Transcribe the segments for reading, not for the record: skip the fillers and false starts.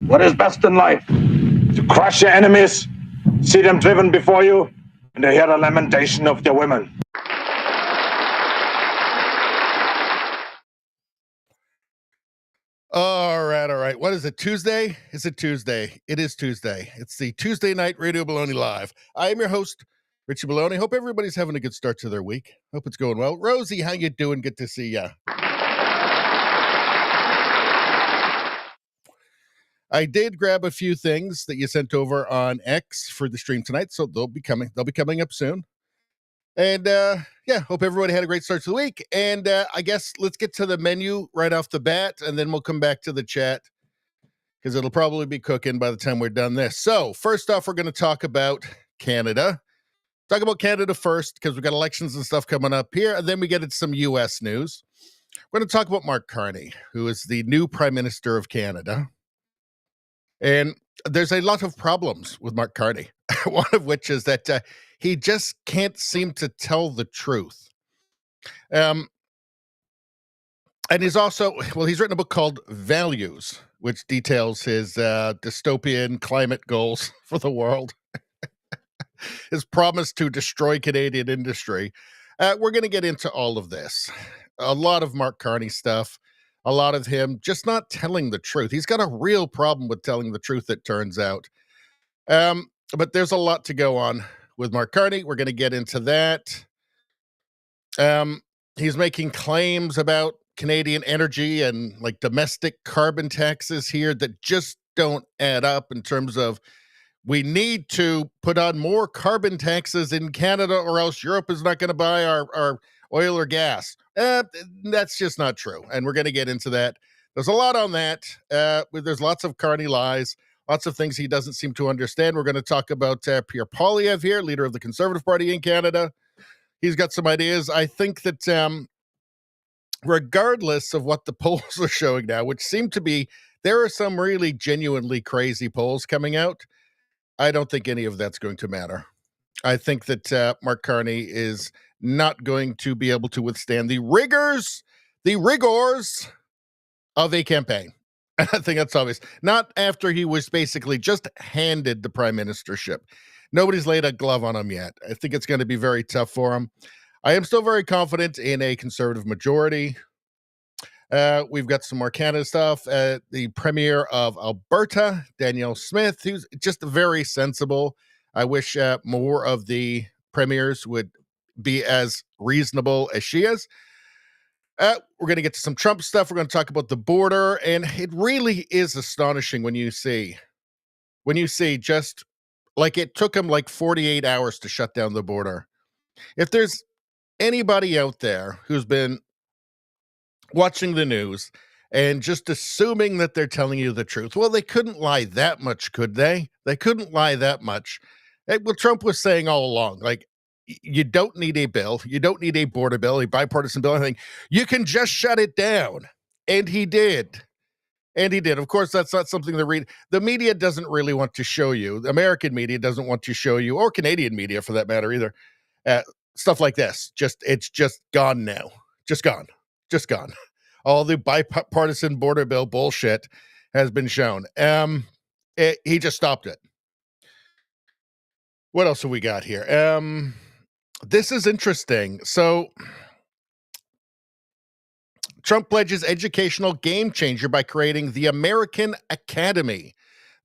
What is best in life? To crush your enemies, see them driven before you, and to hear the lamentation of their women. All right. What is it, Tuesday? Is it Tuesday? It is Tuesday. It's the Tuesday Night Radio Baloney Live. I am your host, Richie Baloney. Hope everybody's having a good start to their week. Hope it's going well. Rosie, how you doing? Good to see ya. I did grab a few things that you sent over on X for the stream tonight, so they'll be coming up soon. And hope everybody had a great start to the week. And I guess let's get to the menu right off the bat, and then we'll come back to the chat because it'll probably be cooking by the time we're done this. So first off, we're going to talk about Canada. Talk about Canada first because we've got elections and stuff coming up here, and then we get into some U.S. news. We're going to talk about Mark Carney, who is the new Prime Minister of Canada. And there's a lot of problems with Mark Carney, one of which is that he just can't seem to tell the truth. And he's also, he's written a book called Values, which details his dystopian climate goals for the world. His promise to destroy Canadian industry. We're going to get into all of this. A lot of Mark Carney stuff. A lot of him just not telling the truth. He's got a real problem with telling the truth, it turns out. But there's a lot to go on with Mark Carney. We're going to get into that. He's making claims about Canadian energy and like domestic carbon taxes here that just don't add up in terms of we need to put on more carbon taxes in Canada or else Europe is not going to buy our oil or gas. That's just not true. And we're going to get into that. There's a lot on that. There's lots of Carney lies, lots of things he doesn't seem to understand. We're going to talk about Pierre Poilievre here, leader of the Conservative Party in Canada. He's got some ideas. I think that regardless of what the polls are showing now, which seem to be, there are some really genuinely crazy polls coming out. I don't think any of that's going to matter. I think that Mark Carney is not going to be able to withstand the rigors of a campaign. I think that's obvious. Not after he was basically just handed the prime ministership. Nobody's laid a glove on him yet. I think it's going to be very tough for him. I am still very confident in a conservative majority. We've got some more Canada stuff. The Premier of Alberta, Danielle Smith, who's just very sensible. I wish more of the premiers would be as reasonable as she is. We're going to get to some Trump stuff. We're going to talk about the border. And it really is astonishing when you see just like it took him like 48 hours to shut down the border. If there's anybody out there who's been watching the news and just assuming that they're telling you the truth, well, they couldn't lie that much, could they? They couldn't lie that much. Well, Trump was saying all along, like, you don't need a bill. You don't need a border bill, a bipartisan bill, anything. You can just shut it down. And he did. Of course, that's not something the media doesn't really want to show you. The American media doesn't want to show you, or Canadian media for that matter either. Stuff like this. It's just gone now. Just gone. All the bipartisan border bill bullshit has been shown. He just stopped it. What else have we got here? This is interesting. So Trump pledges educational game changer by creating the American Academy.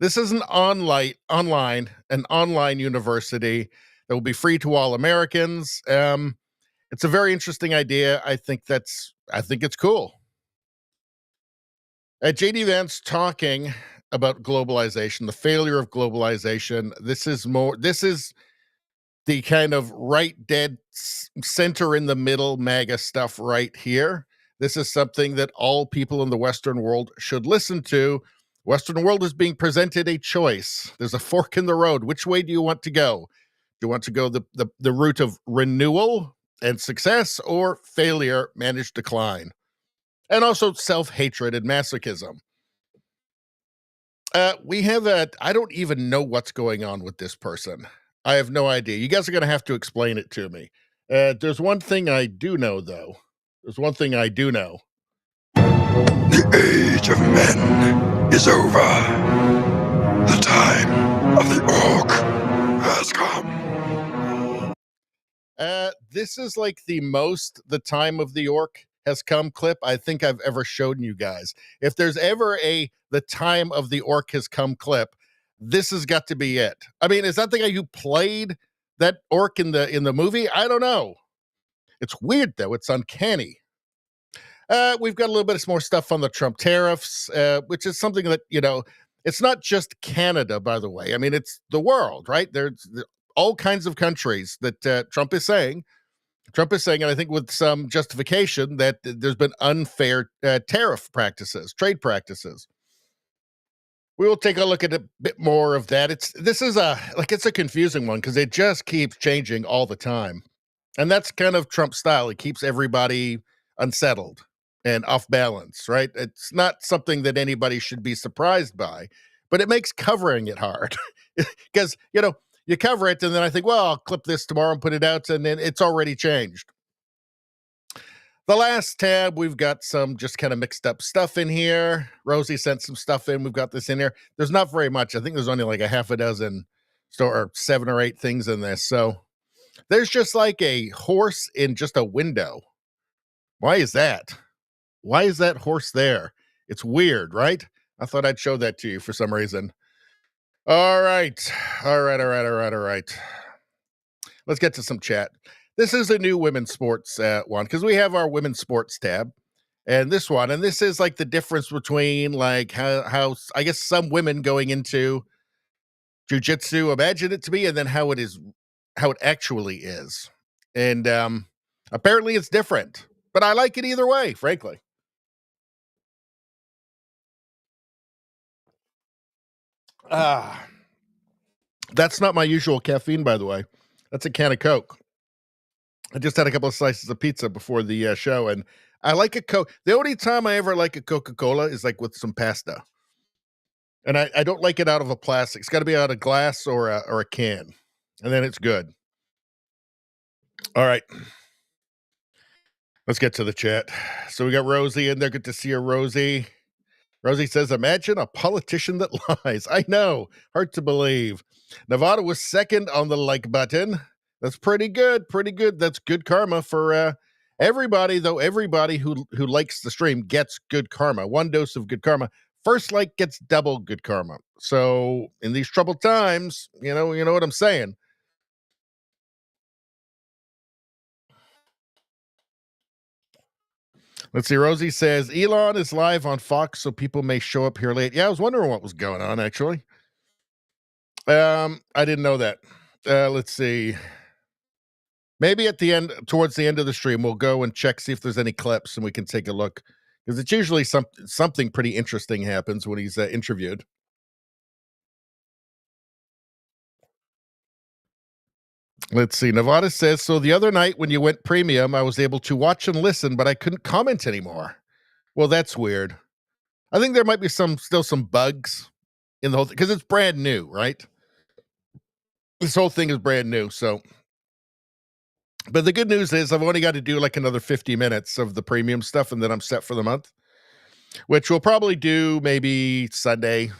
This is an online university that will be free to all Americans. It's a very interesting idea. I think it's cool. JD Vance talking about globalization, the failure of globalization. This is the kind of right dead center in the middle MAGA stuff right here. This is something that all people in the Western world should listen to. Western world is being presented a choice. There's a fork in the road. Which way do you want to go? Do you want to go the route of renewal and success, or failure, managed decline, and also self-hatred and masochism? We have I don't even know what's going on with this person. I have no idea. You guys are going to have to explain it to me. There's one thing I do know, though. There's one thing I do know. The age of men is over. The time of the orc has come. This is like the time of the orc has come clip I think I've ever shown you guys. If there's ever the time of the orc has come clip, this has got to be it. I mean, is that the guy who played that orc in the movie? I don't know. It's weird though. It's uncanny. We've got a little bit of more stuff on the Trump tariffs, which is something that, it's not just Canada, by the way. I mean, it's the world, right? There's all kinds of countries that Trump is saying, and I think with some justification, that there's been unfair tariff practices, trade practices. We will take a look at a bit more of that. It's a confusing one because it just keeps changing all the time. And that's kind of Trump's style. He keeps everybody unsettled and off balance, right? It's not something that anybody should be surprised by, but it makes covering it hard because, you cover it and then I think, well, I'll clip this tomorrow and put it out, and then it's already changed. The last tab, we've got some just kind of mixed up stuff in here. Rosie sent some stuff in. We've got this in here. There's not very much. I think there's only like a half a dozen or 7 or 8 things in this. So there's just like a horse in just a window. Why is that? Why is that horse there? It's weird, right? I thought I'd show that to you for some reason. All right. Let's get to some chat. This is a new women's sports one because we have our women's sports tab. And this is like the difference between like how I guess some women going into jiu-jitsu imagine it to be, and then how it actually is. And apparently it's different, but I like it either way, frankly. That's not my usual caffeine, by the way. That's a can of Coke. I just had a couple of slices of pizza before the show, and I like a Coke. The only time I ever like a Coca-Cola is like with some pasta. And I don't like it out of a plastic. It's got to be out of glass or a can, and then it's good. All right. Let's get to the chat. So we got Rosie in there. Good to see you, Rosie. Rosie says, imagine a politician that lies. I know. Hard to believe. Nevada was second on the like button. That's pretty good. Pretty good. That's good karma for everybody, though. Everybody who likes the stream gets good karma. 1 dose of good karma. First like gets double good karma. So in these troubled times, you know what I'm saying. Let's see. Rosie says, Elon is live on Fox, so people may show up here late. Yeah, I was wondering what was going on, actually. I didn't know that. Let's see. Maybe towards the end of the stream, we'll go and check, see if there's any clips, and we can take a look. Because it's usually something pretty interesting happens when he's interviewed. Let's see. Nevada says, so the other night when you went premium, I was able to watch and listen, but I couldn't comment anymore. Well, that's weird. I think there might be still some bugs in the whole thing, because it's brand new, right? This whole thing is brand new, so. But the good news is I've only got to do like another 50 minutes of the premium stuff, and then I'm set for the month, which we'll probably do maybe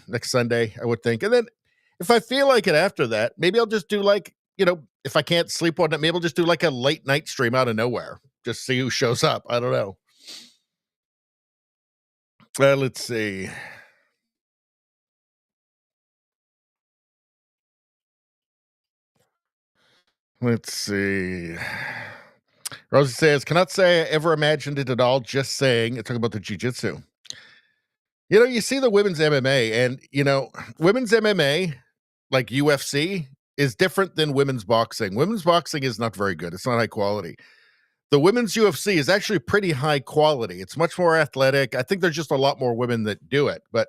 next Sunday, I would think. And then if I feel like it after that, maybe I'll just do like, if I can't sleep one night, maybe I'll just do like a late night stream out of nowhere. Just see who shows up. I don't know. Let's see. Let's see. Rosie says, cannot say I ever imagined it at all. Just saying. It's talking about the jiu-jitsu. You see the women's MMA, and, women's MMA, like UFC, is different than women's boxing. Women's boxing is not very good. It's not high quality. The women's UFC is actually pretty high quality. It's much more athletic. I think there's just a lot more women that do it, but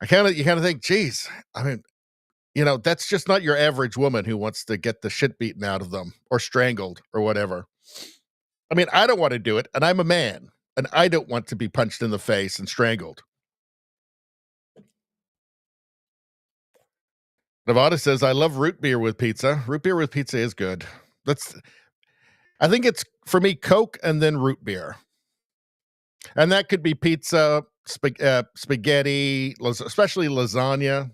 you kind of think, geez, I mean, that's just not your average woman who wants to get the shit beaten out of them or strangled or whatever. I mean, I don't want to do it, and I'm a man, and I don't want to be punched in the face and strangled. Nevada says, I love root beer with pizza. Root beer with pizza is good. I think it's, for me, Coke and then root beer. And that could be pizza, spaghetti, especially lasagna.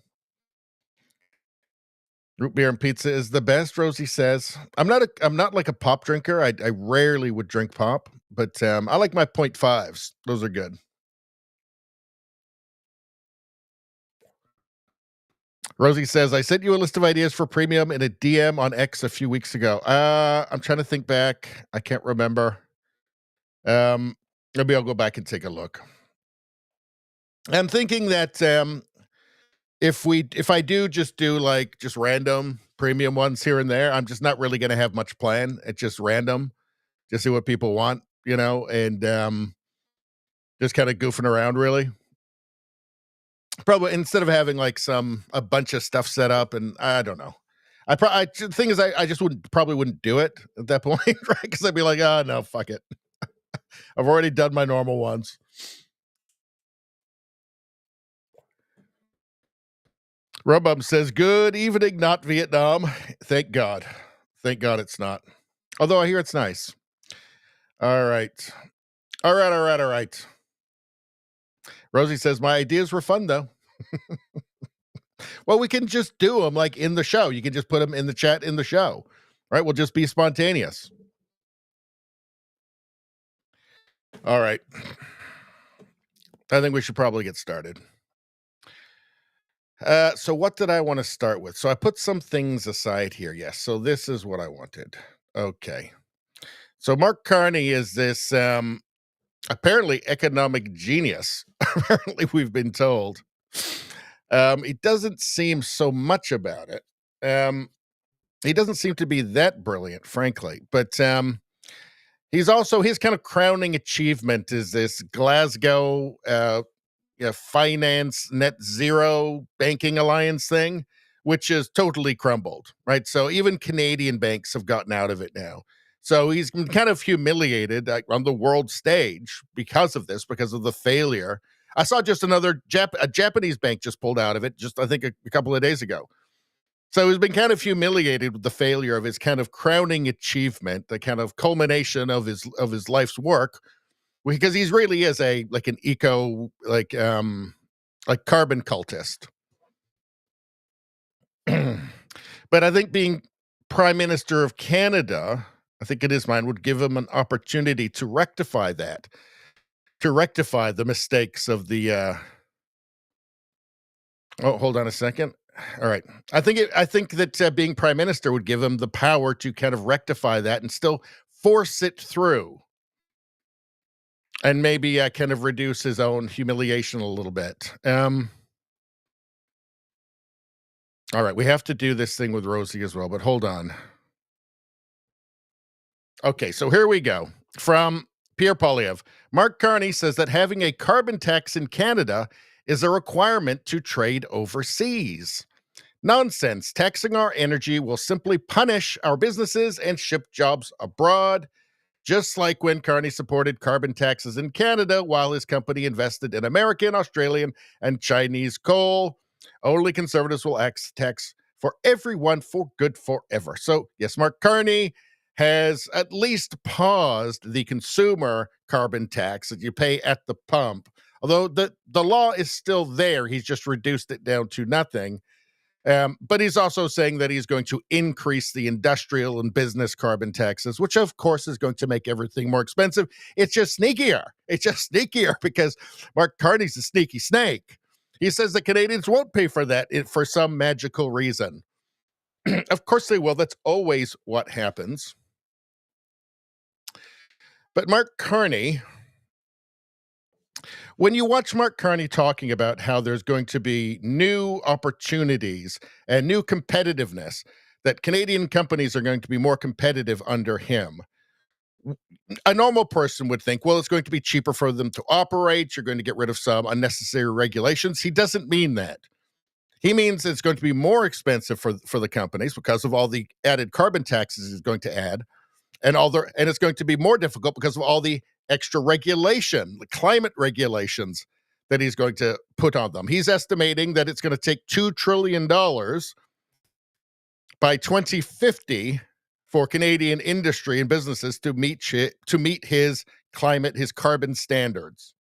Root beer and pizza is the best, Rosie says. I'm not like a pop drinker. I rarely would drink pop, but I like my 0.5s. Those are good. Rosie says, I sent you a list of ideas for premium in a DM on X a few weeks ago. I'm trying to think back. I can't remember. Maybe I'll go back and take a look. I'm thinking that if I do just random premium ones here and there, I'm just not really going to have much plan. It's just random, just see what people want, and just kind of goofing around, really. Probably instead of having a bunch of stuff set up, and I don't know. The thing is, I just probably wouldn't do it at that point, right? Because I'd be like, oh no, fuck it. I've already done my normal ones. Rubum says, good evening, not Vietnam. Thank God. Thank God it's not. Although I hear it's nice. All right. Rosie says, my ideas were fun, though. Well, we can just do them in the show. You can just put them in the chat in the show. Right? We'll just be spontaneous. All right. I think we should probably get started. So what did I want to start with? So I put some things aside here. Yes. So this is what I wanted. Okay. So Mark Carney is this apparently economic genius. Apparently, we've been told. He doesn't seem so much about it. He doesn't seem to be that brilliant, frankly. But he's also, his kind of crowning achievement is this Glasgow finance net zero banking alliance thing, which is totally crumbled, right? So even Canadian banks have gotten out of it now. So he's been kind of humiliated on the world stage because of this, because of the failure. I saw just a Japanese bank just pulled out of it, I think a couple of days ago. So he's been kind of humiliated with the failure of his kind of crowning achievement, the kind of culmination of his life's work, because he really is an eco carbon cultist. But I think being Prime Minister of Canada, I think in his mind, would give him an opportunity to rectify that, to rectify the mistakes of the. Oh, hold on a second. All right, I think that being Prime Minister would give him the power to kind of rectify that and still force it through, and maybe kind of reduce his own humiliation a little bit. All right, we have to do this thing with Rosie as well, but hold on. Okay, so here we go. From Pierre Poilievre. Mark Carney says that having a carbon tax in Canada is a requirement to trade overseas. Nonsense. Taxing our energy will simply punish our businesses and ship jobs abroad. Just like when Carney supported carbon taxes in Canada while his company invested in American, Australian, and Chinese coal. Only conservatives will tax for everyone for good forever. So, yes, Mark Carney has at least paused the consumer carbon tax that you pay at the pump. Although the law is still there, he's just reduced it down to nothing. But he's also saying that he's going to increase the industrial and business carbon taxes, which of course is going to make everything more expensive. It's just sneakier. It's just sneakier because Mark Carney's a sneaky snake. He says that Canadians won't pay for that for some magical reason. Of course they will. That's always what happens. But Mark Carney When you watch Mark Carney talking about how there's going to be new opportunities and new competitiveness, that Canadian companies are going to be more competitive under him, a normal person would think, well, it's going to be cheaper for them to operate. You're going to get rid of some unnecessary regulations. He doesn't mean that. He means it's going to be more expensive for the companies because of all the added carbon taxes he's going to add, and it's going to be more difficult because of all the extra regulation, the climate regulations that he's going to put on them. He's estimating that it's going to take $2 trillion by 2050 for Canadian industry and businesses to meet his climate, his carbon standards.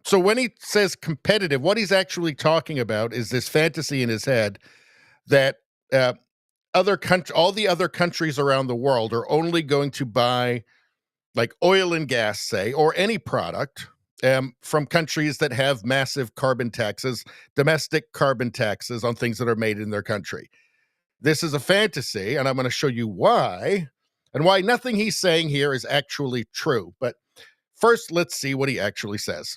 So when he says competitive, what he's actually talking about is this fantasy in his head that all the other countries around the world are only going to buy like oil and gas, say, or any product from countries that have massive carbon taxes, domestic carbon taxes on things that are made in their country. This is a fantasy, and I'm going to show you why, and why nothing he's saying here is actually true. But first, let's see what he actually says.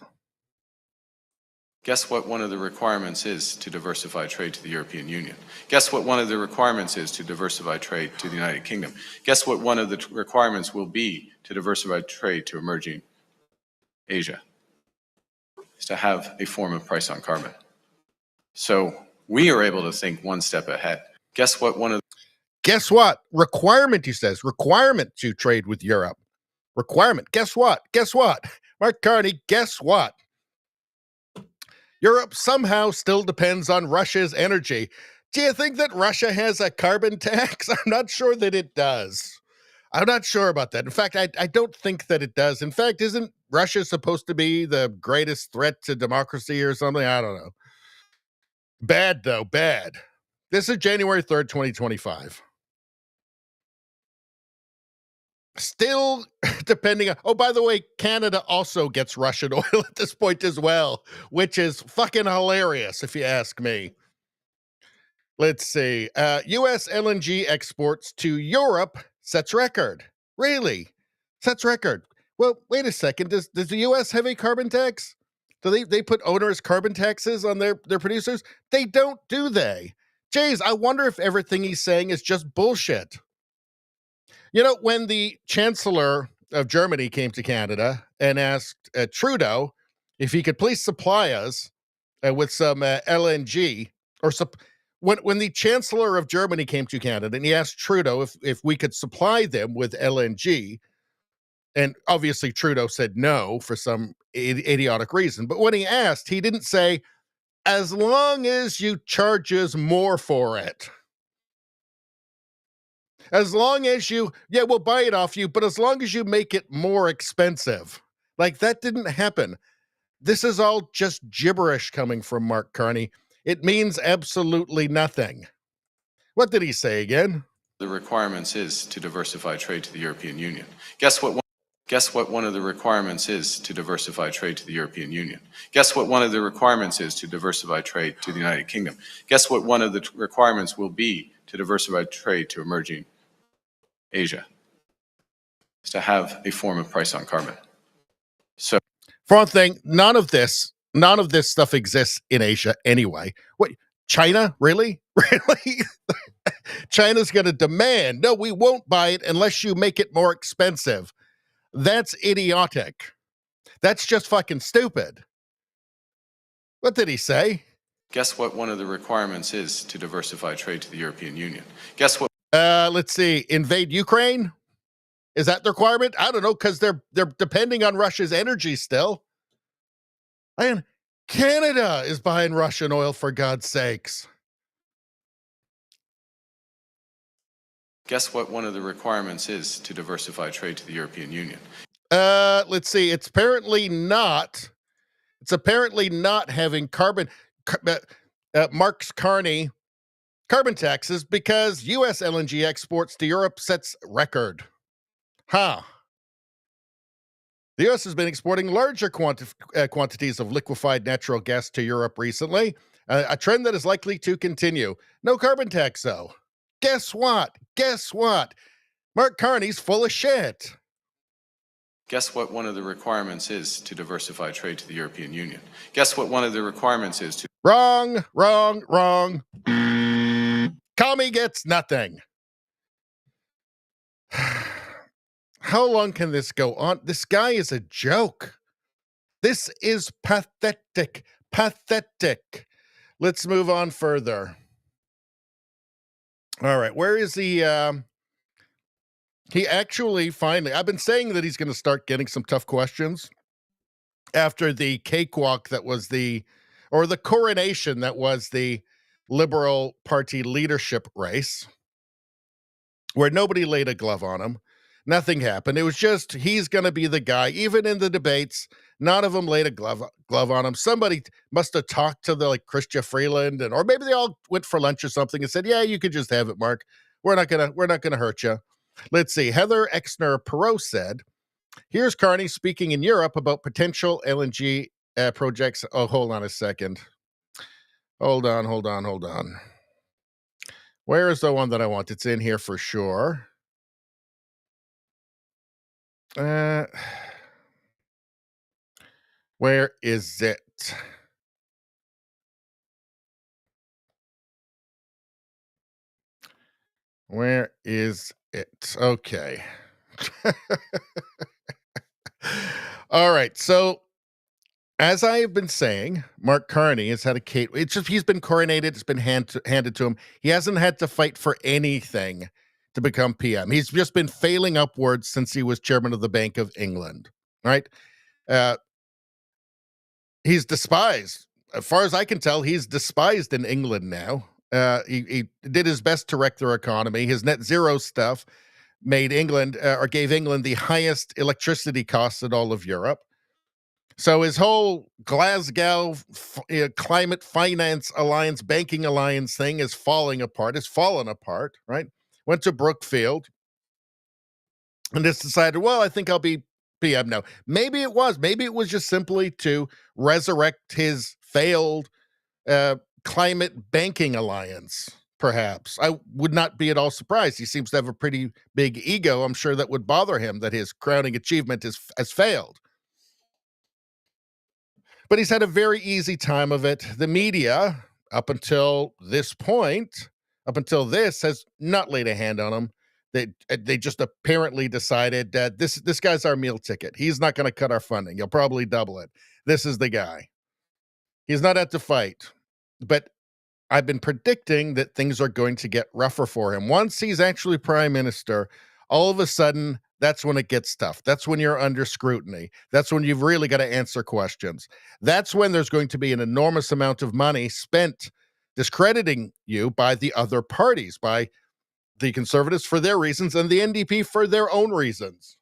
Guess what one of the requirements is to diversify trade to the European Union? Guess what one of the requirements is to diversify trade to the United Kingdom? Guess what one of the requirements will be to diversify trade to emerging Asia? Is to have a form of price on carbon. So we are able to think one step ahead. Guess what Guess what? Requirement, he says. Requirement to trade with Europe. Requirement. Guess what? Guess what? Mark Carney, guess what? Europe somehow still depends on Russia's energy. Do you think that Russia has a carbon tax? I'm not sure that it does. I'm not sure about that. In fact, I don't think that it does. In fact, isn't Russia supposed to be the greatest threat to democracy or something? I don't know. Bad, though. Bad. This is January 3rd, 2025. Still depending on, oh, by the way, Canada also gets Russian oil at this point as well, which is fucking hilarious if you ask me. Let's see. U.S. LNG exports to Europe sets record. Really? Sets record. Well, wait a second. Does the U.S. have a carbon tax? Do they put onerous carbon taxes on their producers? They don't, do they? Jeez, I wonder if everything he's saying is just bullshit. You know, when the Chancellor of Germany came to Canada and asked Trudeau if he could please supply us with some LNG, or when the Chancellor of Germany came to Canada and he asked Trudeau if we could supply them with LNG, and obviously Trudeau said no for some idiotic reason. But when he asked, he didn't say, as long as you charge us more for it. As long as we'll buy it off you, but as long as you make it more expensive. Like, that didn't happen. This is all just gibberish coming from Mark Carney. It means absolutely nothing. What did he say again? The requirements is to diversify trade to the European Union. Guess what one of the requirements is to diversify trade to the European Union? Guess what one of the requirements is to diversify trade to the United Kingdom? Guess what one of the requirements will be to diversify trade to emerging Asia? Is to have a form of price on carbon. So, for one thing, none of this stuff exists in Asia anyway. What, China? Really? Really? China's going to demand, no, we won't buy it unless you make it more expensive. That's idiotic. That's just fucking stupid. What did he say? Guess what one of the requirements is to diversify trade to the European Union? Guess what? Let's see. Invade Ukraine? Is that the requirement? I don't know, because they're depending on Russia's energy still. And Canada is buying Russian oil, for God's sakes. Guess what one of the requirements is to diversify trade to the European Union? Let's see. It's apparently not having Mark Carney carbon taxes because U.S. LNG exports to Europe sets record. The U.S. has been exporting larger quantities of liquefied natural gas to Europe recently, a trend that is likely to continue. No carbon tax, though. Guess what? Guess what? Mark Carney's full of shit. Guess what one of the requirements is to diversify trade to the European Union? Guess what one of the requirements is to... Wrong, wrong, wrong. Comey gets nothing. How long can this go on? This guy is a joke. This is pathetic. Pathetic. Let's move on further. All right, where is he? He actually finally, I've been saying that he's going to start getting some tough questions after the cakewalk that was the coronation that was the Liberal Party leadership race, where nobody laid a glove on him. Nothing happened. It was just, he's going to be the guy. Even in the debates, none of them laid a glove on him. Somebody must have talked to the Chrystia Freeland, or maybe they all went for lunch or something and said, "Yeah, you could just have it, Mark. We're not gonna hurt you." Let's see. Heather Exner-Perot said, "Here's Carney speaking in Europe about potential LNG projects." Oh, hold on a second. Hold on. Where is the one that I want? It's in here for sure. Where is it? Where is it? Okay. All right. So, as I have been saying, Mark Carney has had he's been coronated. It's been handed to him. He hasn't had to fight for anything to become PM. He's just been failing upwards since he was chairman of the Bank of England. Right? He's despised. As far as I can tell, he's despised in England now. He did his best to wreck their economy. His net zero stuff gave England the highest electricity costs in all of Europe. So his whole Glasgow climate finance alliance, banking alliance thing is falling apart. It's fallen apart, right? Went to Brookfield and just decided, well, I think I'll be PM now. Maybe it was just simply to resurrect his failed climate banking alliance, perhaps. I would not be at all surprised. He seems to have a pretty big ego. I'm sure that would bother him that his crowning achievement has failed. But he's had a very easy time of it. The media, up until this, has not laid a hand on him. They just apparently decided that this guy's our meal ticket. He's not going to cut our funding. He'll probably double it. This is the guy. He's not at the fight. But I've been predicting that things are going to get rougher for him. Once he's actually prime minister, all of a sudden, that's when it gets tough. That's when you're under scrutiny. That's when you've really got to answer questions. That's when there's going to be an enormous amount of money spent discrediting you by the other parties, by the Conservatives for their reasons and the NDP for their own reasons.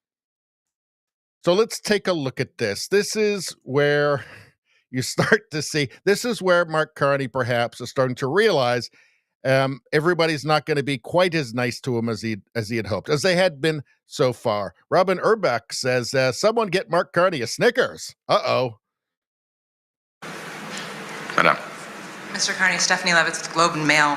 So let's take a look at this. This is where you start to see, this is where Mark Carney perhaps is starting to realize everybody's not going to be quite as nice to him as he had hoped, as they had been so far. Robin Urbach says, someone get Mark Carney a Snickers. Uh-oh. Madam. Mr. Carney, Stephanie Levitz with Globe and Mail.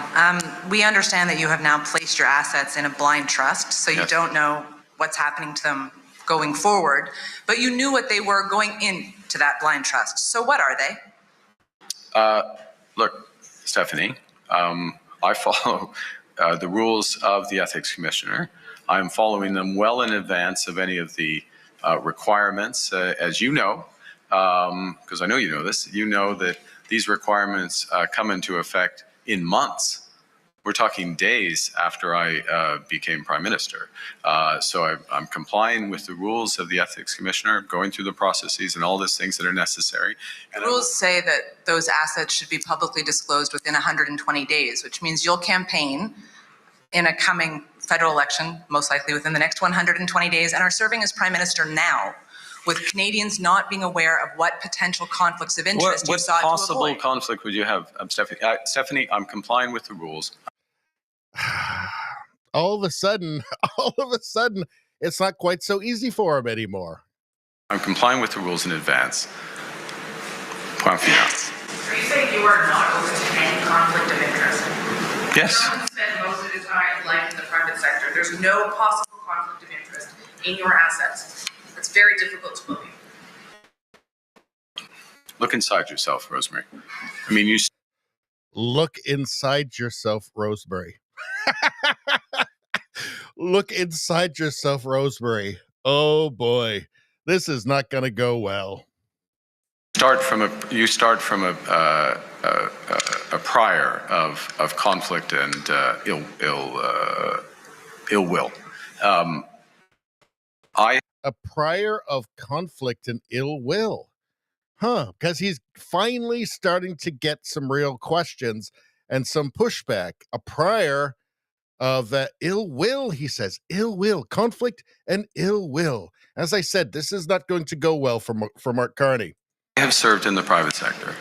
We understand that you have now placed your assets in a blind trust, so you don't know what's happening to them going forward, but you knew what they were going into that blind trust. So what are they? Look, Stephanie, I follow the rules of the Ethics Commissioner. I'm following them well in advance of any of the requirements, as you know, because I know you know this. You know that these requirements come into effect in months. We're talking days after I became Prime Minister. So I'm complying with the rules of the Ethics Commissioner, going through the processes and all these things that are necessary. The rules say that those assets should be publicly disclosed within 120 days, which means you'll campaign in a coming federal election, most likely within the next 120 days, and are serving as Prime Minister now, with Canadians not being aware of what potential conflicts of interest you sought to avoid. What possible conflict would you have, Stephanie? Stephanie, I'm complying with the rules. All of a sudden, it's not quite so easy for him anymore. I'm complying with the rules in advance. Point final. Are you saying you are not open to any conflict of interest? Yes. Spend most of his time private sector. There's no possible conflict of interest in your assets. That's very difficult to believe. Look inside yourself, Rosemary. I mean, you Look inside yourself, Rosemary. Look inside yourself, Rosemary. Oh boy, this is not going to go well. start from a prior of conflict and ill will. A prior of conflict and ill will. Because he's finally starting to get some real questions and some pushback. A prior of ill will, he says. Ill will, conflict and ill will. As I said, this is not going to go well for Mark Carney. I have served in the private sector.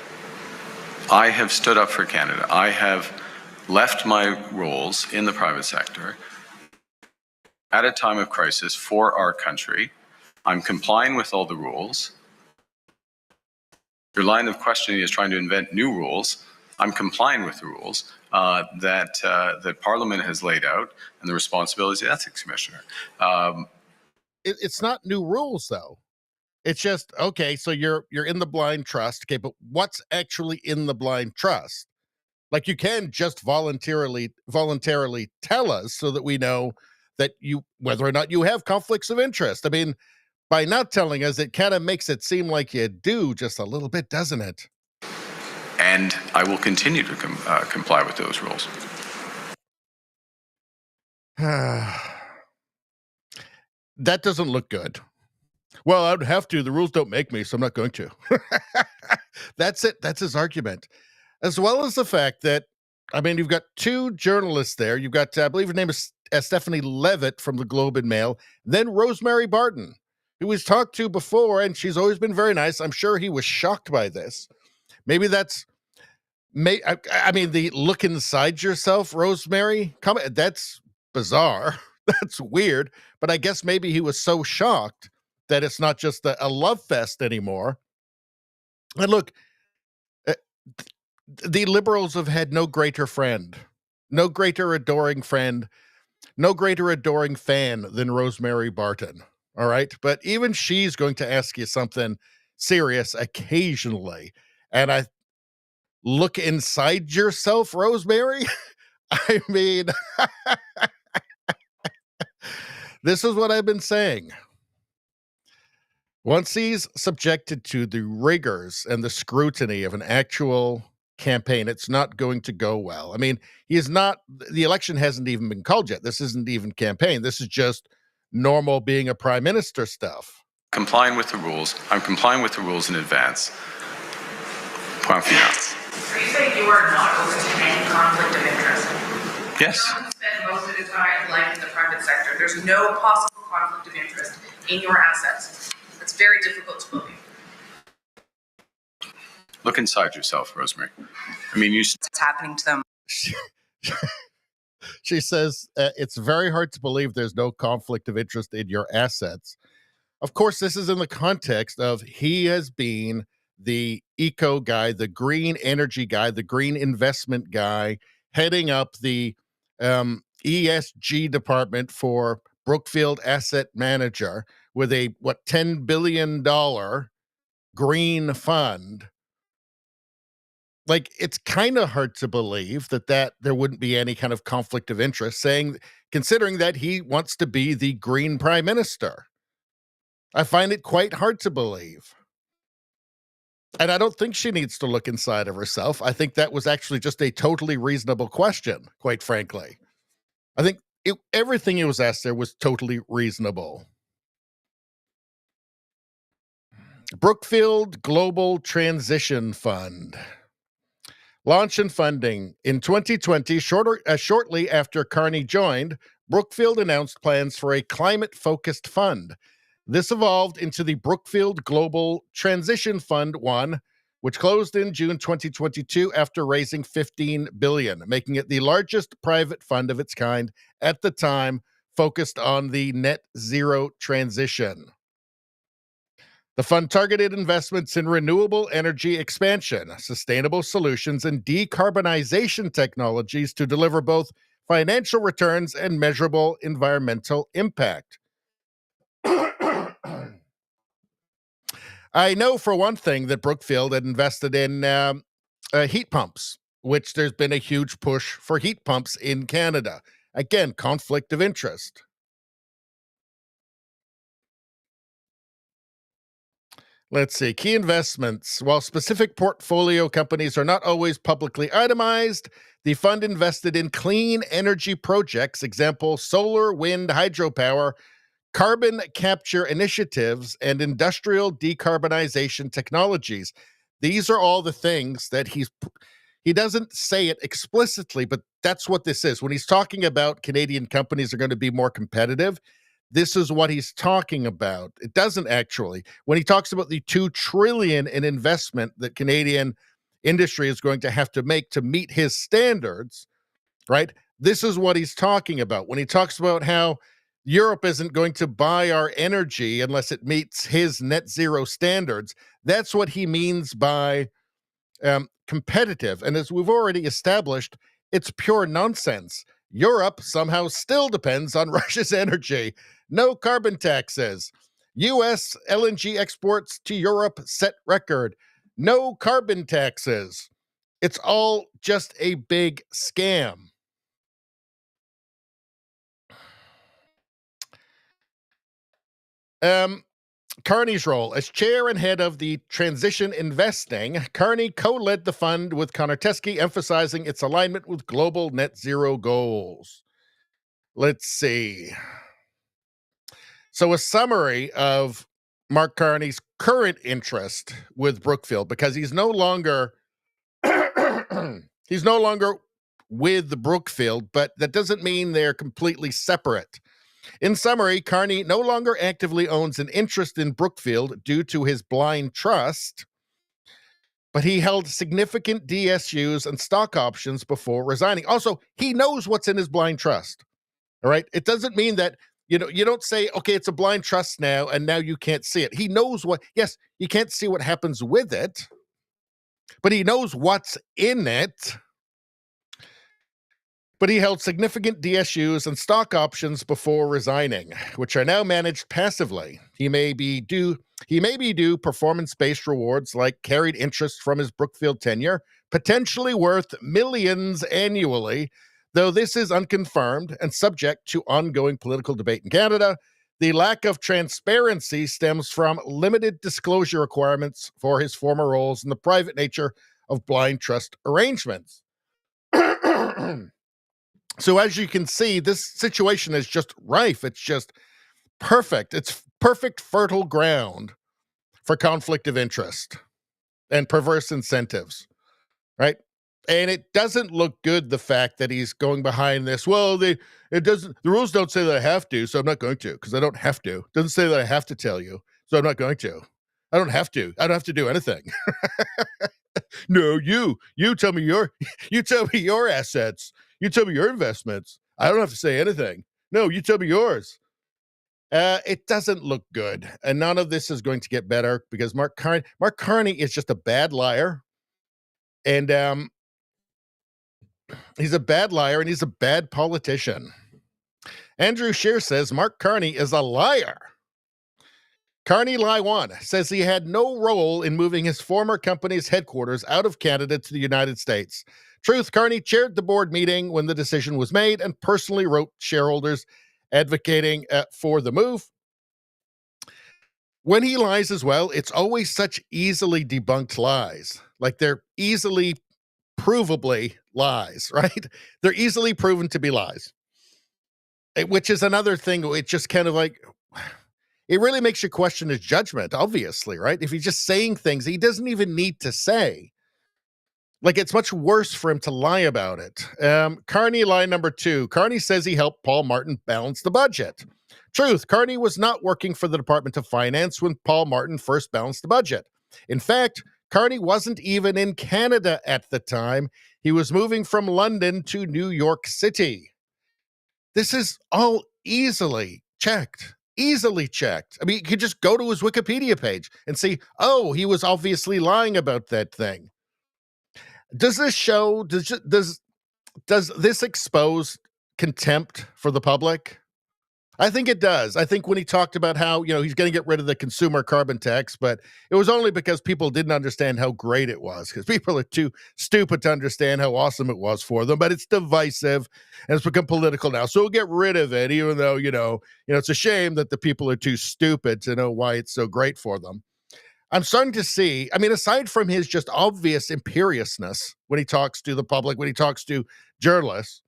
I have stood up for Canada. I have left my roles in the private sector at a time of crisis for our country. I'm complying with all the rules. Your line of questioning is trying to invent new rules. I'm complying with the rules that Parliament has laid out and the responsibilities of the Ethics Commissioner. It's not new rules, though. It's just, okay, so you're in the blind trust. Okay, but what's actually in the blind trust? Like, you can just voluntarily tell us so that we know that whether or not you have conflicts of interest. I mean, by not telling us, it kind of makes it seem like you do just a little bit, doesn't it? And I will continue to comply with those rules. That doesn't look good. Well, I'd have to. The rules don't make me, so I'm not going to. That's it. That's his argument. As well as the fact that, I mean, you've got two journalists there. You've got, I believe her name is Stephanie Levitt from the Globe and Mail, then Rosemary Barton, who was talked to before, and she's always been very nice. I'm sure he was shocked by this. Maybe that's, I mean, the look inside yourself, Rosemary, that's bizarre. That's weird. But I guess maybe he was so shocked that it's not just a love fest anymore. And look, the Liberals have had no greater friend, no greater adoring friend, no greater adoring fan than Rosemary Barton. All right. But even she's going to ask you something serious occasionally. And I look inside yourself, Rosemary. I mean, this is what I've been saying. Once he's subjected to the rigors and the scrutiny of an actual campaign, it's not going to go well. I mean, the election hasn't even been called yet. This isn't even campaign. This is just normal being a prime minister stuff. Complying with the rules. I'm complying with the rules in advance. Point final. Are you saying you are not open to any conflict of interest? Yes. Someone spent most of his life in the private sector. There's no possible conflict of interest in your assets. It's very difficult to believe. Look inside yourself, Rosemary. I mean, It's happening to them. She says, it's very hard to believe there's no conflict of interest in your assets. Of course, this is in the context of he has been the eco guy, the green energy guy, the green investment guy, heading up the ESG department for Brookfield Asset Manager with a, $10 billion green fund. Like, it's kind of hard to believe that there wouldn't be any kind of conflict of interest, considering that he wants to be the green prime minister. I find it quite hard to believe. And I don't think she needs to look inside of herself. I think that was actually just a totally reasonable question, quite frankly. I think everything he was asked there was totally reasonable. Brookfield Global Transition Fund. Launch and funding. In 2020, shortly after Carney joined, Brookfield announced plans for a climate-focused fund. This evolved into the Brookfield Global Transition Fund 1, which closed in June 2022 after raising $15 billion, making it the largest private fund of its kind at the time, focused on the net zero transition. The fund targeted investments in renewable energy expansion, sustainable solutions, and decarbonization technologies to deliver both financial returns, and measurable environmental impact. I know for one thing that Brookfield had invested in heat pumps, which there's been a huge push for heat pumps in Canada. Again, conflict of interest. Let's see. Key investments. While specific portfolio companies are not always publicly itemized, the fund invested in clean energy projects, example, solar, wind, hydropower, carbon capture initiatives, and industrial decarbonization technologies. These are all the things that he doesn't say it explicitly, but that's what this is. When he's talking about Canadian companies are going to be more competitive, this is what he's talking about. It doesn't actually. When he talks about the $2 trillion in investment that Canadian industry is going to have to make to meet his standards, right? This is what he's talking about. When he talks about how Europe isn't going to buy our energy unless it meets his net zero standards, that's what he means by competitive. And as we've already established, it's pure nonsense. Europe somehow still depends on Russia's energy. No carbon taxes. U.S. LNG exports to Europe set record. No carbon taxes. It's all just a big scam. Carney's role. As chair and head of the Transition Investing, Carney co-led the fund with Konarteski, emphasizing its alignment with global net zero goals. Let's see. So a summary of Mark Carney's current interest with Brookfield, because he's no longer with Brookfield, but that doesn't mean they're completely separate. In summary, Carney no longer actively owns an interest in Brookfield due to his blind trust, but he held significant DSUs and stock options before resigning. Also, he knows what's in his blind trust. All right. It doesn't mean that, you don't say, okay, it's a blind trust now, and now you can't see it. He knows yes, you can't see what happens with it, but he knows what's in it. But he held significant DSUs and stock options before resigning, which are now managed passively. He may be due performance-based rewards like carried interest from his Brookfield tenure, potentially worth millions annually, though this is unconfirmed and subject to ongoing political debate in Canada. The lack of transparency stems from limited disclosure requirements for his former roles and the private nature of blind trust arrangements. So as you can see, this situation is just rife. It's just perfect. It's perfect fertile ground for conflict of interest and perverse incentives, right? And it doesn't look good, the fact that he's going behind this. Well, the rules don't say that I have to, so I'm not going to, because I don't have to. It doesn't say that I have to tell you, so I'm not going to. I don't have to do anything. No, you tell me your assets. You tell me your investments. I don't have to say anything. No, you tell me yours. It doesn't look good. And none of this is going to get better because Mark Carney is just a bad liar. And he's a bad liar and he's a bad politician. Andrew Scheer says Mark Carney is a liar. Carney Lie One says he had no role in moving his former company's headquarters out of Canada to the United States. Truth, Carney chaired the board meeting when the decision was made and personally wrote shareholders advocating for the move. When he lies as well, it's always such easily debunked lies. Like they're easily provably lies, right? They're easily proven to be lies. Which is another thing. It's just kind of like, it really makes you question his judgment, obviously, right? If he's just saying things he doesn't even need to say. Like, it's much worse for him to lie about it. Carney lie number 2. Carney says he helped Paul Martin balance the budget. Truth, Carney was not working for the Department of Finance when Paul Martin first balanced the budget. In fact, Carney wasn't even in Canada at the time. He was moving from London to New York City. This is all easily checked. Easily checked. I mean, you could just go to his Wikipedia page and see, oh, he was obviously lying about that thing. Does this show, does this expose contempt for the public? I think it does. I think when he talked about how, he's going to get rid of the consumer carbon tax, but it was only because people didn't understand how great it was, because people are too stupid to understand how awesome it was for them. But it's divisive and it's become political now. So we'll get rid of it, even though, it's a shame that the people are too stupid to know why it's so great for them. I'm starting to see, aside from his just obvious imperiousness when he talks to the public, when he talks to journalists,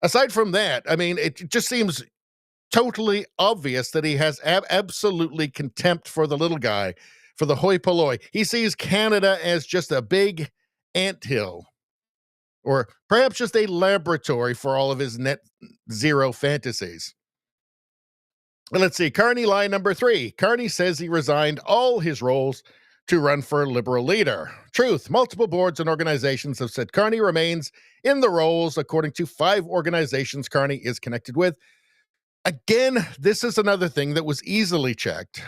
aside from that, it just seems totally obvious that he has absolutely contempt for the little guy, for the hoi polloi. He sees Canada as just a big anthill, or perhaps just a laboratory for all of his net zero fantasies. Let's see, Carney line number 3. Carney says he resigned all his roles to run for Liberal leader. Truth, multiple boards and organizations have said Carney remains in the roles, according to 5 organizations Carney is connected with. Again, this is another thing that was easily checked,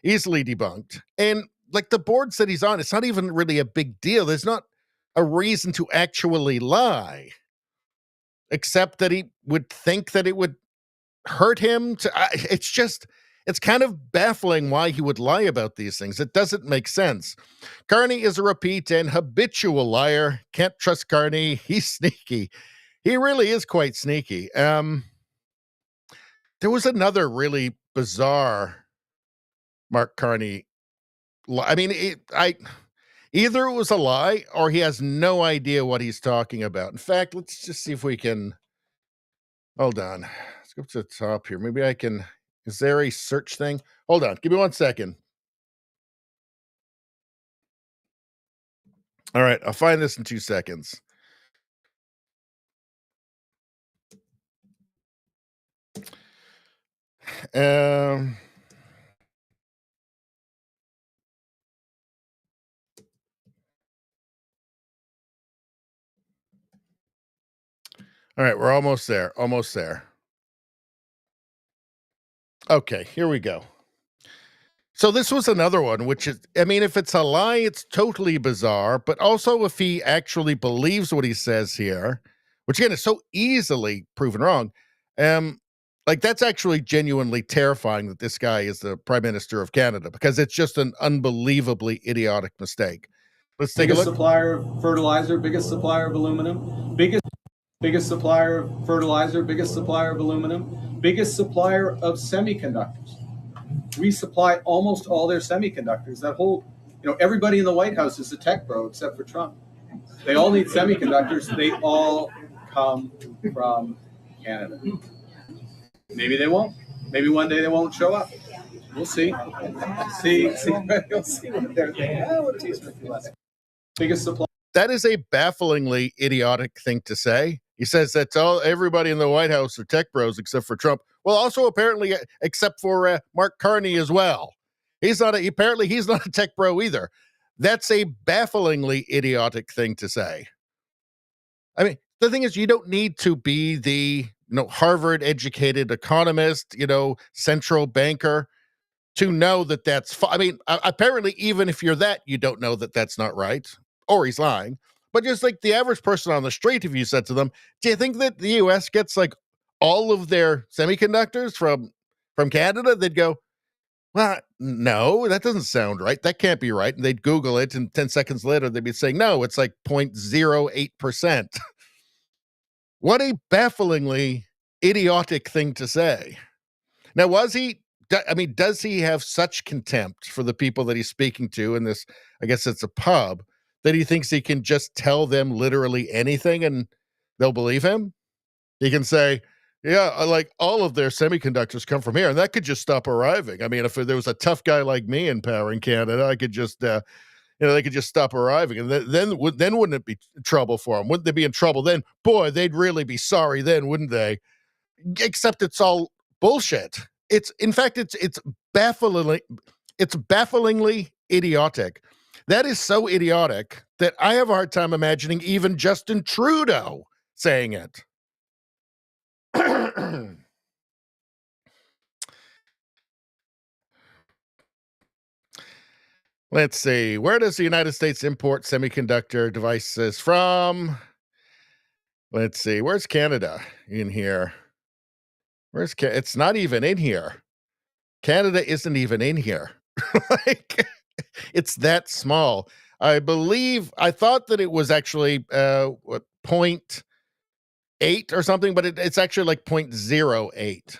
easily debunked. And like the boards that he's on, it's not even really a big deal. There's not a reason to actually lie, except that he would think that it would hurt him. It's kind of baffling why he would lie about these things. It doesn't make sense. Carney is a repeat and habitual liar. Can't trust Carney. He's sneaky. He really is quite sneaky. There was another really bizarre Mark Carney. Either it was a lie or he has no idea what he's talking about. In fact, let's just see if we can. Hold on. Let's go to the top here. Maybe I can. Is there a search thing? Hold on. Give me 1 second. All right. I'll find this in 2 seconds. All right, we're almost there. Almost there. Okay, here we go. So this was another one, which is, if it's a lie, it's totally bizarre. But also if he actually believes what he says here, which again is so easily proven wrong, that's actually genuinely terrifying that this guy is the Prime Minister of Canada, because it's just an unbelievably idiotic mistake. Let's take a look. Biggest supplier of fertilizer, biggest supplier of aluminum, biggest supplier of fertilizer, biggest supplier of aluminum, biggest supplier of semiconductors. We supply almost all their semiconductors. That whole, everybody in the White House is a tech bro except for Trump. They all need semiconductors. They all come from Canada. Maybe they won't. Maybe one day they won't show up. We'll see. You'll see what they're thinking. Biggest supply. That is a bafflingly idiotic thing to say. He says that's everybody in the White House are tech bros except for Trump. Well, also apparently except for Mark Carney as well. He's not a tech bro either. That's a bafflingly idiotic thing to say. The thing is, you don't need to be the Harvard educated economist, central banker to know that that's. Apparently, even if you're that, you don't know that that's not right, or he's lying. But just like the average person on the street, if you said to them, do you think that the U.S. gets all of their semiconductors from Canada? They'd go, well, no, that doesn't sound right. That can't be right. And they'd Google it, and 10 seconds later, they'd be saying, no, it's 0.08%. What a bafflingly idiotic thing to say. Now, does he have such contempt for the people that he's speaking to in this, I guess it's a pub, that he thinks he can just tell them literally anything and they'll believe him? He can say, yeah, all of their semiconductors come from here, and that could just stop arriving. If there was a tough guy like me in power in Canada, I could just, they could just stop arriving, and then wouldn't it be trouble for them? Wouldn't they be in trouble then? Boy, they'd really be sorry then, wouldn't they? Except it's all bullshit. It's bafflingly idiotic. That is so idiotic that I have a hard time imagining even Justin Trudeau saying it. Let's see. Where does the United States import semiconductor devices from? Let's see. Where's Canada in here? It's not even in here. Canada isn't even in here. Like, it's that small. I thought that it was actually 0.8 or something, but it's actually like 0.08.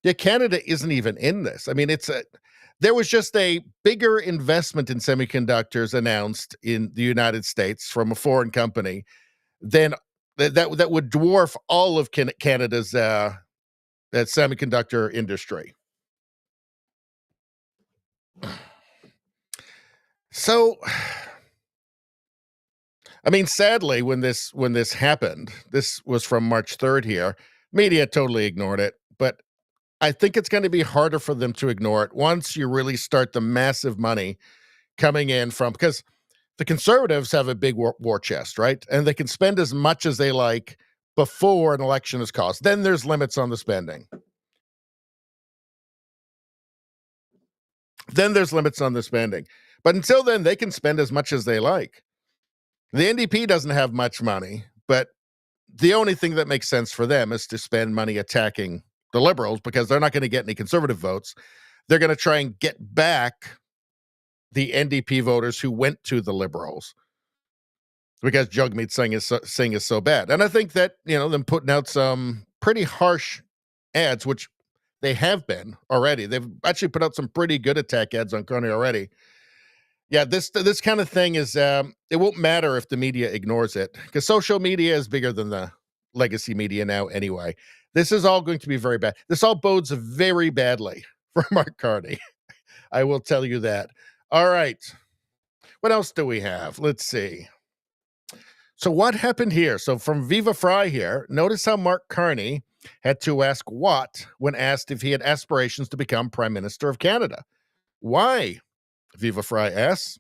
Yeah, Canada isn't even in this. I mean, there was just a bigger investment in semiconductors announced in the United States from a foreign company than that would dwarf all of Canada's that semiconductor industry. So, I mean, sadly, when this happened, this was from March 3rd here, media totally ignored it, but I think it's going to be harder for them to ignore it once you really start the massive money coming in because the conservatives have a big war chest, right? And they can spend as much as they like before an election is cost. Then there's limits on the spending. But until then, they can spend as much as they like. The NDP doesn't have much money, but the only thing that makes sense for them is to spend money attacking the Liberals because they're not going to get any conservative votes. They're going to try and get back the NDP voters who went to the Liberals because Jagmeet Singh is so bad. And I think that, them putting out some pretty harsh ads, which they have been already. They've actually put out some pretty good attack ads on Carney already. Yeah, this kind of thing is, it won't matter if the media ignores it because social media is bigger than the legacy media now anyway. This is all going to be very bad. This all bodes very badly for Mark Carney. I will tell you that. All right. What else do we have? Let's see. So what happened here? So from Viva Fry here, notice how Mark Carney had to ask what when asked if he had aspirations to become Prime Minister of Canada. Why? Viva Fry asks.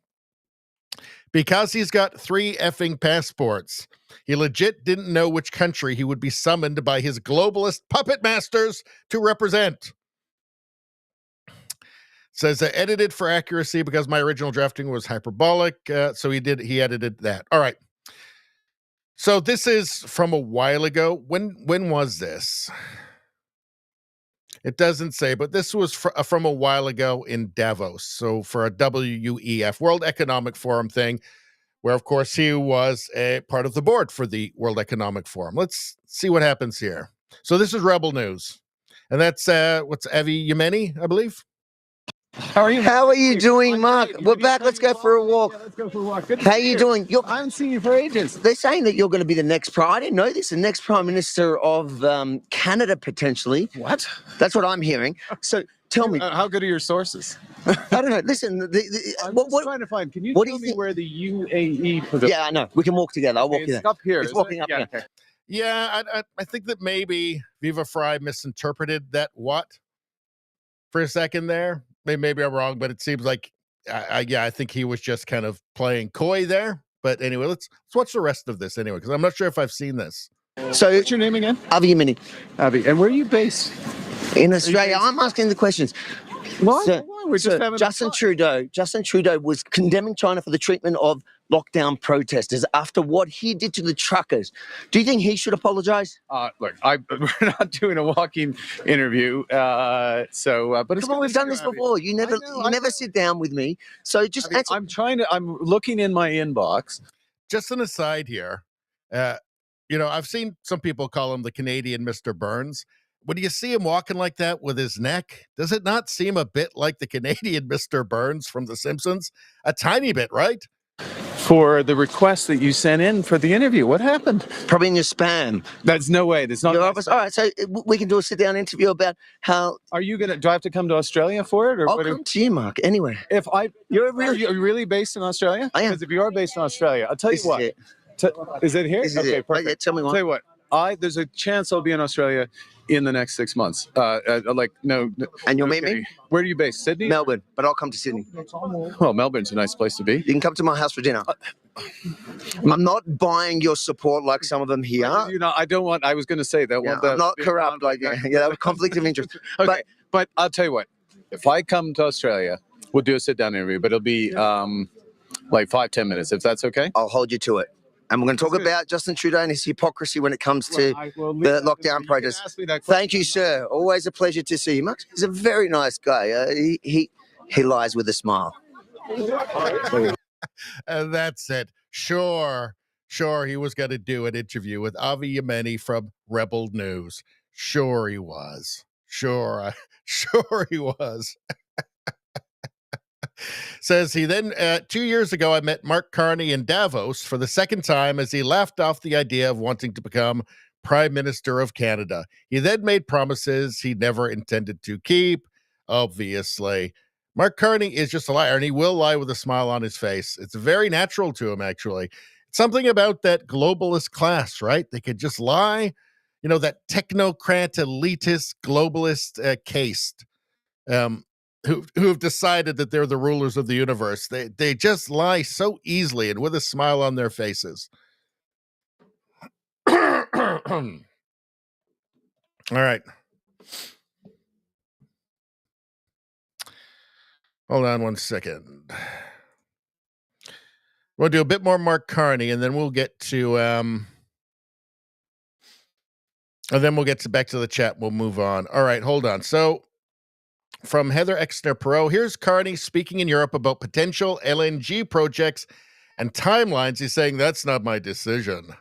Because he's got 3 effing passports. He legit didn't know which country he would be summoned by his globalist puppet masters to represent. Says edited for accuracy because my original drafting was hyperbolic. So he edited that. All right. So this is from a while ago. When was this? It doesn't say, but this was from a while ago in Davos. So for a WEF, World Economic Forum thing, where, of course, he was a part of the board for the World Economic Forum. Let's see what happens here. So this is Rebel News. And that's, what's Avi Yemeni, I believe? How are you doing, Mark? We're back. Let's go for a walk. Yeah, let's go for a walk. How are you doing? I haven't seen you for ages. They're saying that you're going to be the next prime. I didn't know this. The next Prime Minister of Canada, potentially. What? That's what I'm hearing. So tell me. How good are your sources? I don't know. Listen. I'm just trying to find. Can you tell me where the UAE pavilion? Yeah, I know. We can walk together. I'll walk you there. It's up here. It's walking up here. Okay. Yeah, I think that maybe Viva Fry misinterpreted that for a second there. Maybe I'm wrong, but it seems like, I think he was just kind of playing coy there. But anyway, let's watch the rest of this anyway, because I'm not sure if I've seen this. So, what's your name again? Avi Yemeni. Avi, and where are you based? In Australia. I'm asking the questions. Why? We're just having Justin Trudeau was condemning China for the treatment of lockdown protesters after what he did to the truckers. Do you think he should apologize? Look, we're not doing a walking interview, but come on, we've done this before. You never sit down with me. So just answer. I'm looking in my inbox. Just an aside here. I've seen some people call him the Canadian Mr. Burns. When you see him walking like that with his neck, does it not seem a bit like the Canadian Mr. Burns from The Simpsons? A tiny bit, right? For the request that you sent in for the interview, what happened? Probably in your spam. That's no way. That's not. All right, so we can do a sit-down interview about how. Are you gonna? Do I have to come to Australia for it, or I'll come to you, Mark. Anyway, are you really based in Australia? I am. Because if you are based in Australia, I'll tell you what. Is it here? Okay, perfect. Yeah, tell me what. I'll tell you what. There's a chance I'll be in Australia in the next 6 months. No. And you'll meet me? Where are you based? Sydney? Melbourne, but I'll come to Sydney. Well, Melbourne's a nice place to be. You can come to my house for dinner. I'm not buying your support like some of them here. I don't want. I was going to say that. Yeah, I'm not corrupt like that. Yeah, that was conflict of interest. Okay, but I'll tell you what. If I come to Australia, we'll do a sit-down interview, but it'll be like 5-10 minutes, if that's okay. I'll hold you to it. And we're going to talk about Justin Trudeau and his hypocrisy when it comes to the lockdown protests. Thank you, sir. Always a pleasure to see you, Max. He's a very nice guy. He lies with a smile. And that's it. Sure, he was going to do an interview with Avi Yemeni from Rebel News. Sure he was. Sure he was. Says he then, 2 years ago, I met Mark Carney in Davos for the second time as he laughed off the idea of wanting to become Prime Minister of Canada. He then made promises he never intended to keep, obviously. Mark Carney is just a liar, and he will lie with a smile on his face. It's very natural to him, actually. Something about that globalist class, right? They could just lie. You know, that technocrat, elitist, globalist caste. Who've decided that they're the rulers of the universe. They just lie so easily and with a smile on their faces. All right. Hold on one second. We'll do a bit more Mark Carney, and then we'll get to back to the chat. We'll move on. All right, hold on. So from Heather Exner-Perot, here's Carney speaking in Europe about potential LNG projects and timelines. He's saying, that's not my decision.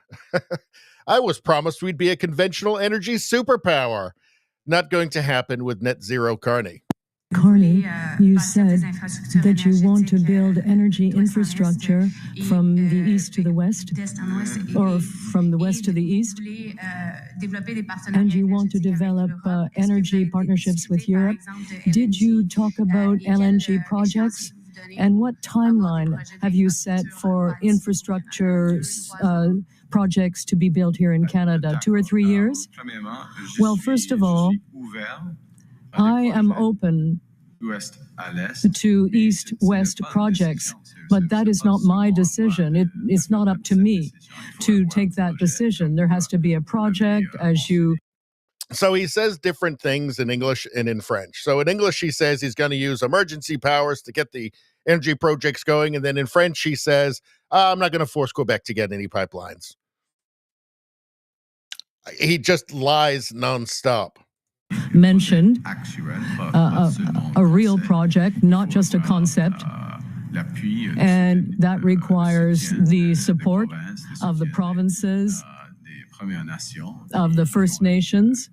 I was promised we'd be a conventional energy superpower. Not going to happen with net zero, Carney. Carney, you said that you want to build energy infrastructure from the east to the west, or from the west to the east, and you want to develop energy partnerships with Europe. Did you talk about LNG projects? And what timeline have you set for infrastructure projects to be built here in Canada? 2 or 3 years? Well, first of all, I am open to east-west projects, but that is not my decision. It's not up to me to take that decision. There has to be a project, as you... So he says different things in English and in French. So in English, he says he's going to use emergency powers to get the energy projects going. And then in French, he says, I'm not going to force Quebec to get any pipelines. He just lies nonstop. Mentioned a real project, not just a concept, and that requires the support of the provinces, of the First Nations,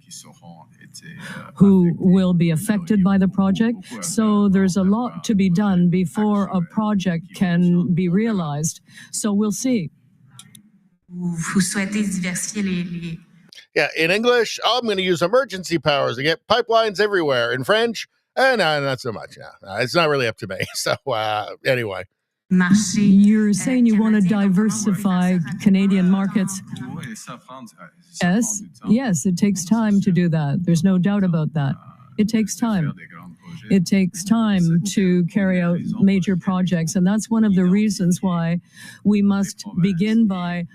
who will be affected by the project. So there's a lot to be done before a project can be realized. So we'll see. Yeah, in English, I'm going to use emergency powers to get pipelines everywhere. In French, no, not so much. No, it's not really up to me. So anyway. You're saying you want to diversify Canadian markets. Yes, it takes time to do that. There's no doubt about that. It takes time. It takes time to carry out major projects, and that's one of the reasons why we must begin by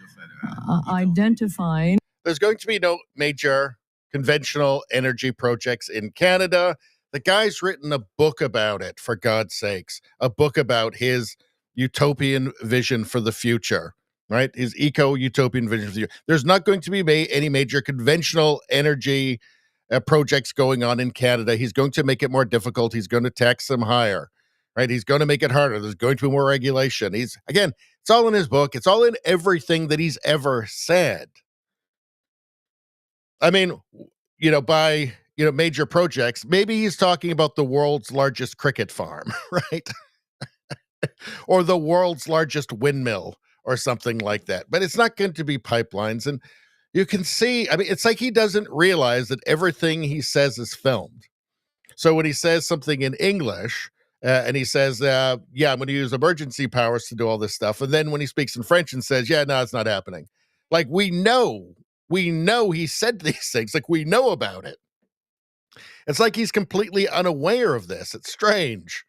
identifying. There's going to be no major conventional energy projects in Canada. The guy's written a book about it, for God's sakes, a book about his utopian vision for the future, right? His eco-utopian vision for the future. There's not going to be any major conventional energy projects going on in Canada. He's going to make it more difficult. He's going to tax them higher, right? He's going to make it harder. There's going to be more regulation. It's all in his book. It's all in everything that he's ever said. I mean, by major projects, maybe he's talking about the world's largest cricket farm, right? Or the world's largest windmill or something like that. But it's not going to be pipelines. And you can see, it's like he doesn't realize that everything he says is filmed. So when he says something in English and he says, I'm going to use emergency powers to do all this stuff. And then when he speaks in French and says, no, it's not happening. Like we know he said these things. Like we know about it. It's like he's completely unaware of this. It's strange.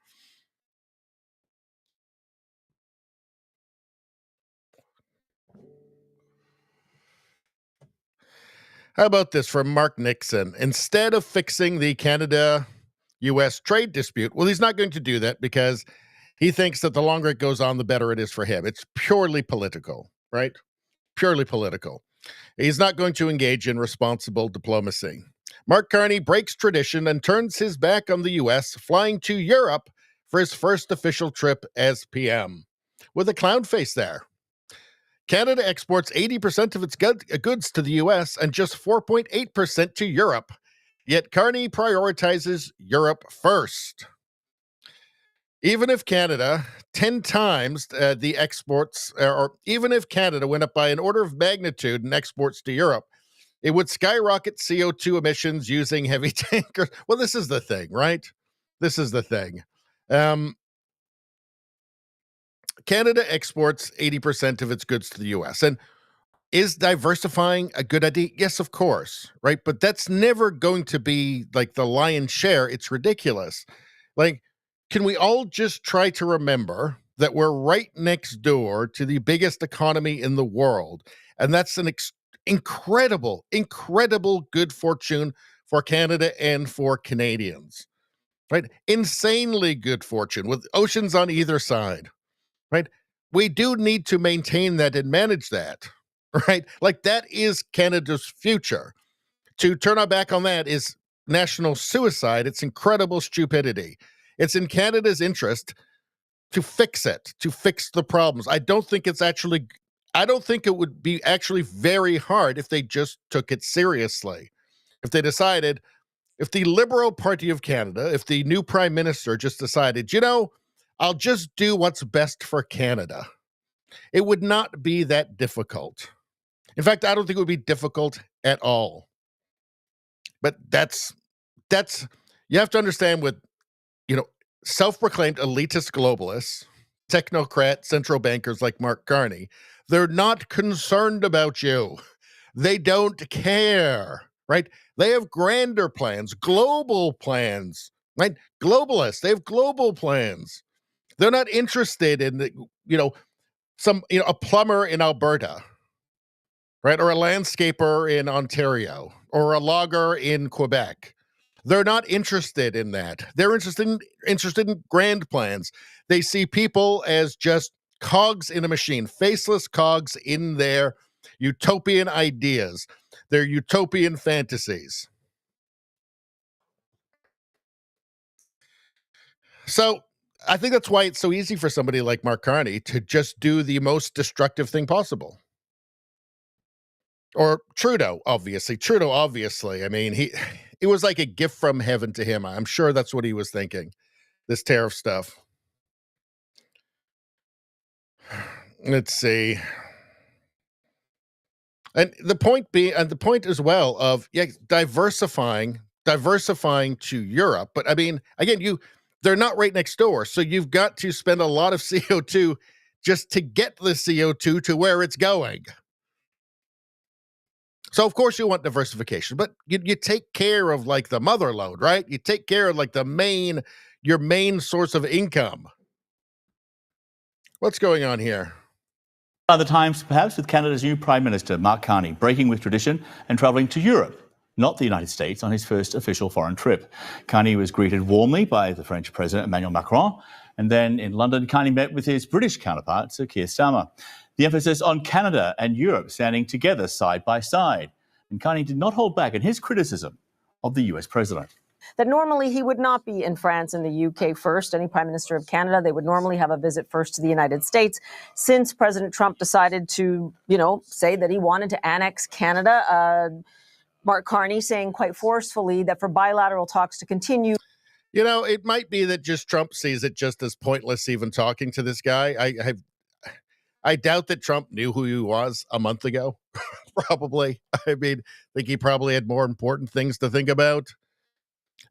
How about this from Mark Nixon? Instead of fixing the Canada-U.S. trade dispute, well, he's not going to do that because he thinks that the longer it goes on, the better it is for him. It's purely political, right? purely political. He's not going to engage in responsible diplomacy. Mark Carney breaks tradition and turns his back on the U.S., flying to Europe for his first official trip as PM, with a clown face there. Canada exports 80% of its goods to the U.S. and just 4.8% to Europe. Yet Carney prioritizes Europe first. Even if Canada 10 times the exports, or even if Canada went up by an order of magnitude in exports to Europe, it would skyrocket CO2 emissions using heavy tankers. Well, this is the thing, right? This is the thing. Canada exports 80% of its goods to the U.S. And is diversifying a good idea? Yes, of course, right? But that's never going to be like the lion's share. It's ridiculous. Like, can we all just try to remember that we're right next door to the biggest economy in the world? And that's an incredible good fortune for Canada and for Canadians, right? Insanely good fortune with oceans on either side, right? We do need to maintain that and manage that, right? Like, that is Canada's future. To turn our back on that is national suicide. It's incredible stupidity. It's in Canada's interest to fix it, to fix the problems. I don't think it would be actually very hard if they just took it seriously. If they decided, if the Liberal Party of Canada, if the new Prime Minister just decided, I'll just do what's best for Canada, it would not be that difficult. In fact, I don't think it would be difficult at all. But that's you have to understand with, self-proclaimed elitist globalists, technocrat central bankers like Mark Carney, they're not concerned about you. They don't care, right? They have grander plans, global plans, right? Globalists, they have global plans. They're not interested in, a plumber in Alberta, right? Or a landscaper in Ontario, or a logger in Quebec. They're not interested in that. They're interested in grand plans. They see people as just cogs in a machine, faceless cogs in their utopian ideas, their utopian fantasies. So I think that's why it's so easy for somebody like Mark Carney to just do the most destructive thing possible. Or Trudeau, obviously. I mean, it was like a gift from heaven to him. I'm sure that's what he was thinking, this tariff stuff. Let's see. And the point as well of diversifying to Europe. But I mean, again, they're not right next door. So you've got to spend a lot of CO2 just to get the CO2 to where it's going. So of course you want diversification, but you take care of like the mother load, right? You take care of like your main source of income. What's going on here? Other times, perhaps, with Canada's new Prime Minister, Mark Carney, breaking with tradition and travelling to Europe, not the United States, on his first official foreign trip. Carney was greeted warmly by the French President Emmanuel Macron, and then in London, Carney met with his British counterpart, Sir Keir Starmer. The emphasis on Canada and Europe standing together side by side. And Carney did not hold back in his criticism of the US president. That normally he would not be in France and the UK first, any Prime Minister of Canada. They would normally have a visit first to the United States. Since President Trump decided to, say that he wanted to annex Canada, Mark Carney saying quite forcefully that for bilateral talks to continue. It might be that just Trump sees it just as pointless even talking to this guy. I doubt that Trump knew who he was a month ago, probably. I mean, I think he probably had more important things to think about.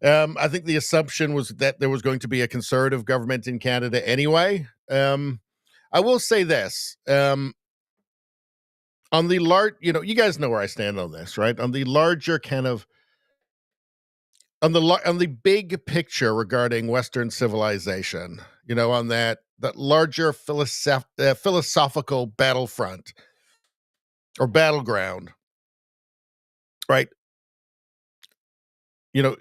I think the assumption was that there was going to be a conservative government in Canada anyway. I will say this. On the large, you guys know where I stand on this, right? On the larger kind of, on the big picture regarding Western civilization, on that larger philosophical battlefront or battleground, right? The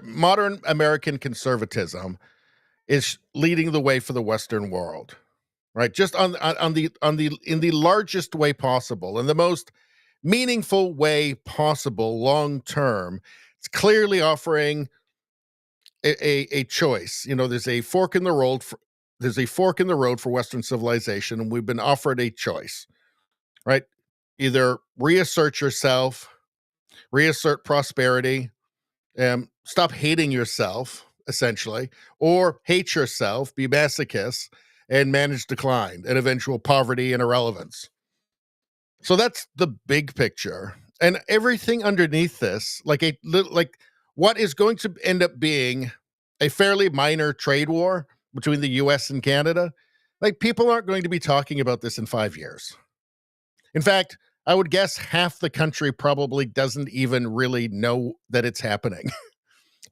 modern American conservatism is leading the way for the Western world, right? Just on the in the largest way possible, in the most meaningful way possible, long term. It's clearly offering a choice. There's a fork in the road. There's a fork in the road for Western civilization, and we've been offered a choice, right? Either reassert yourself, reassert prosperity, stop hating yourself, essentially, or hate yourself, be masochists, and manage decline and eventual poverty and irrelevance. So that's the big picture. And everything underneath this, like what is going to end up being a fairly minor trade war between the US and Canada, like people aren't going to be talking about this in 5 years. In fact, I would guess half the country probably doesn't even really know that it's happening.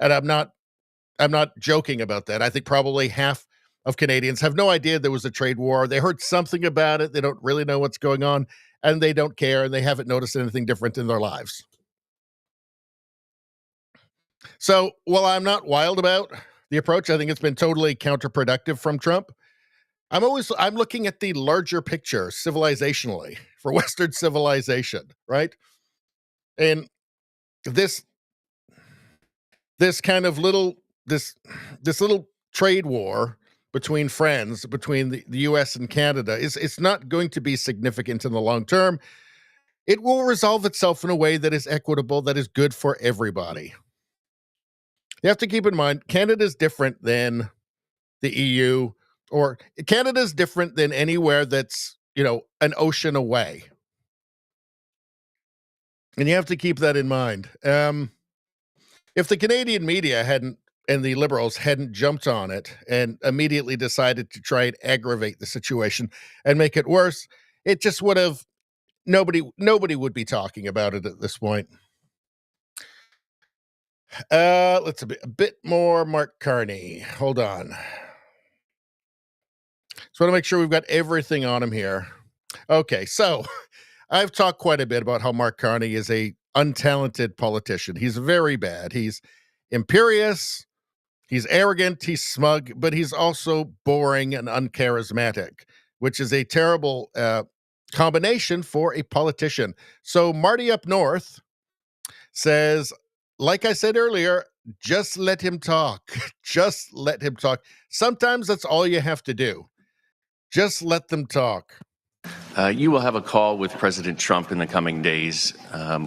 And I'm not joking about that. I think probably half of Canadians have no idea there was a trade war. They heard something about it. They don't really know what's going on, and they don't care, and they haven't noticed anything different in their lives. So while I'm not wild about the approach, I think it's been totally counterproductive from Trump. I'm looking at the larger picture civilizationally for Western civilization, right? And this kind of little this little trade war between friends, between the US and Canada, it's not going to be significant in the long term. It will resolve itself in a way that is equitable, that is good for everybody. You have to keep in mind, Canada's different than the EU, or Canada's different than anywhere that's, an ocean away. And you have to keep that in mind. If the Canadian media and the Liberals hadn't jumped on it and immediately decided to try and aggravate the situation and make it worse, it just would have, nobody would be talking about it at this point. Let's a bit more Mark Carney. Hold on. Just want to make sure we've got everything on him here. Okay, so I've talked quite a bit about how Mark Carney is a untalented politician. He's very bad. He's imperious, he's arrogant, he's smug, but he's also boring and uncharismatic, which is a terrible combination for a politician. So Marty up north says, like I said earlier, just let him talk. Just let him talk. Sometimes that's all you have to do. Just let them talk. You will have a call with President Trump in the coming days.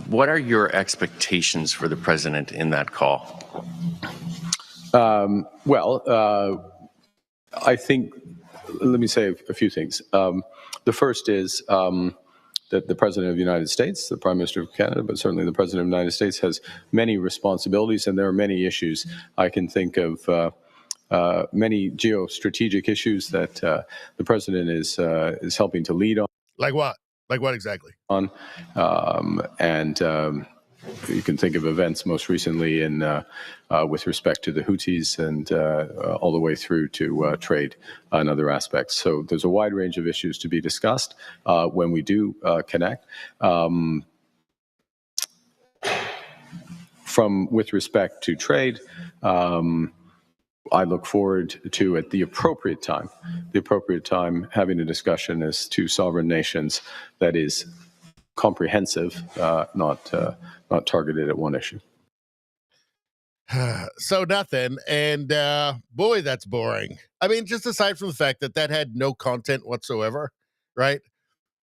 What are your expectations for the president in that call? I think, let me say a few things. The first is that the President of the United States, the Prime Minister of Canada, but certainly the President of the United States has many responsibilities, and there are many issues. I can think of many geostrategic issues that the President is helping to lead on. Like what? Like what exactly? You can think of events most recently with respect to the Houthis and all the way through to trade and other aspects. So there's a wide range of issues to be discussed when we do connect. With respect to trade, I look forward to, at the appropriate time, having a discussion as two sovereign nations that is comprehensive, not targeted at one issue. So nothing, and boy, that's boring. I mean, just aside from the fact that had no content whatsoever, right?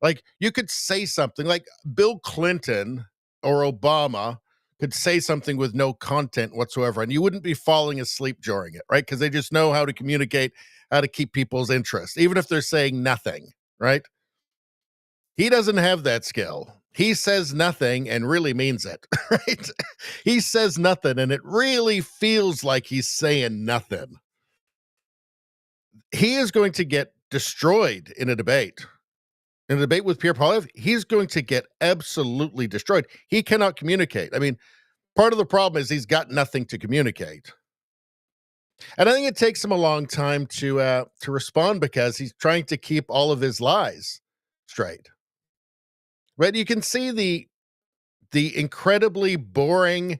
Like, you could say something like Bill Clinton or Obama could say something with no content whatsoever, and you wouldn't be falling asleep during it, right? Because they just know how to communicate, how to keep people's interest, even if they're saying nothing, right? He doesn't have that skill. He says nothing and really means it, right? He says nothing and it really feels like he's saying nothing. He is going to get destroyed in a debate. In a debate with Pierre Poilievre, he's going to get absolutely destroyed. He cannot communicate. I mean, part of the problem is he's got nothing to communicate. And I think it takes him a long time to respond because he's trying to keep all of his lies straight. But you can see the incredibly boring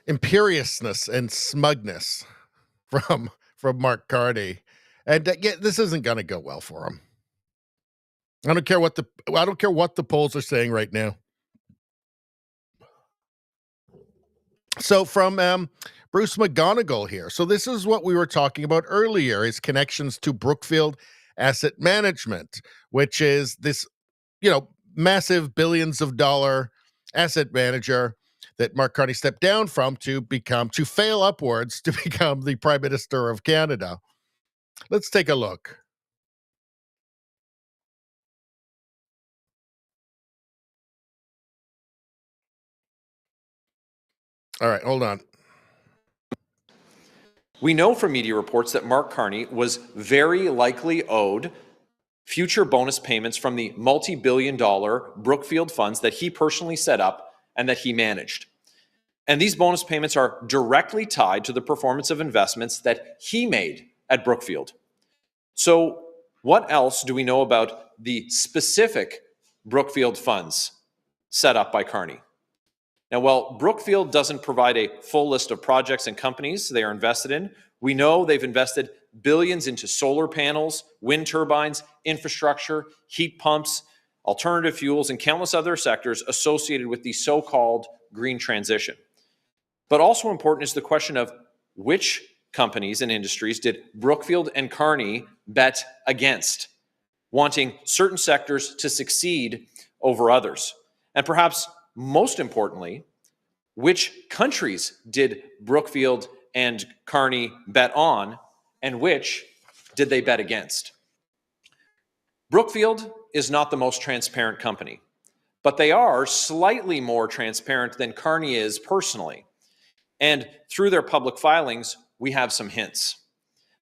imperiousness and smugness from from Mark Carney. And yeah, this isn't going to go well for him. I don't care what the polls are saying right now. So from Bruce McGonigal here. So this is what we were talking about earlier, his connections to Brookfield Asset Management, which is this, massive billions of dollar asset manager that Mark Carney stepped down from to fail upwards to become the Prime Minister of Canada. Let's take a look. All right, hold on. We know from media reports that Mark Carney was very likely owed future bonus payments from the multi-billion-dollar Brookfield funds that he personally set up and that he managed. And these bonus payments are directly tied to the performance of investments that he made at Brookfield. So what else do we know about the specific Brookfield funds set up by Carney? Now, while Brookfield doesn't provide a full list of projects and companies they are invested in, we know they've invested billions into solar panels, wind turbines, infrastructure, heat pumps, alternative fuels, and countless other sectors associated with the so-called green transition. But also important is the question of which companies and industries did Brookfield and Carney bet against, wanting certain sectors to succeed over others. And perhaps most importantly, which countries did Brookfield and Carney bet on, and which did they bet against? Brookfield is not the most transparent company, but they are slightly more transparent than Carney is personally. And through their public filings, we have some hints.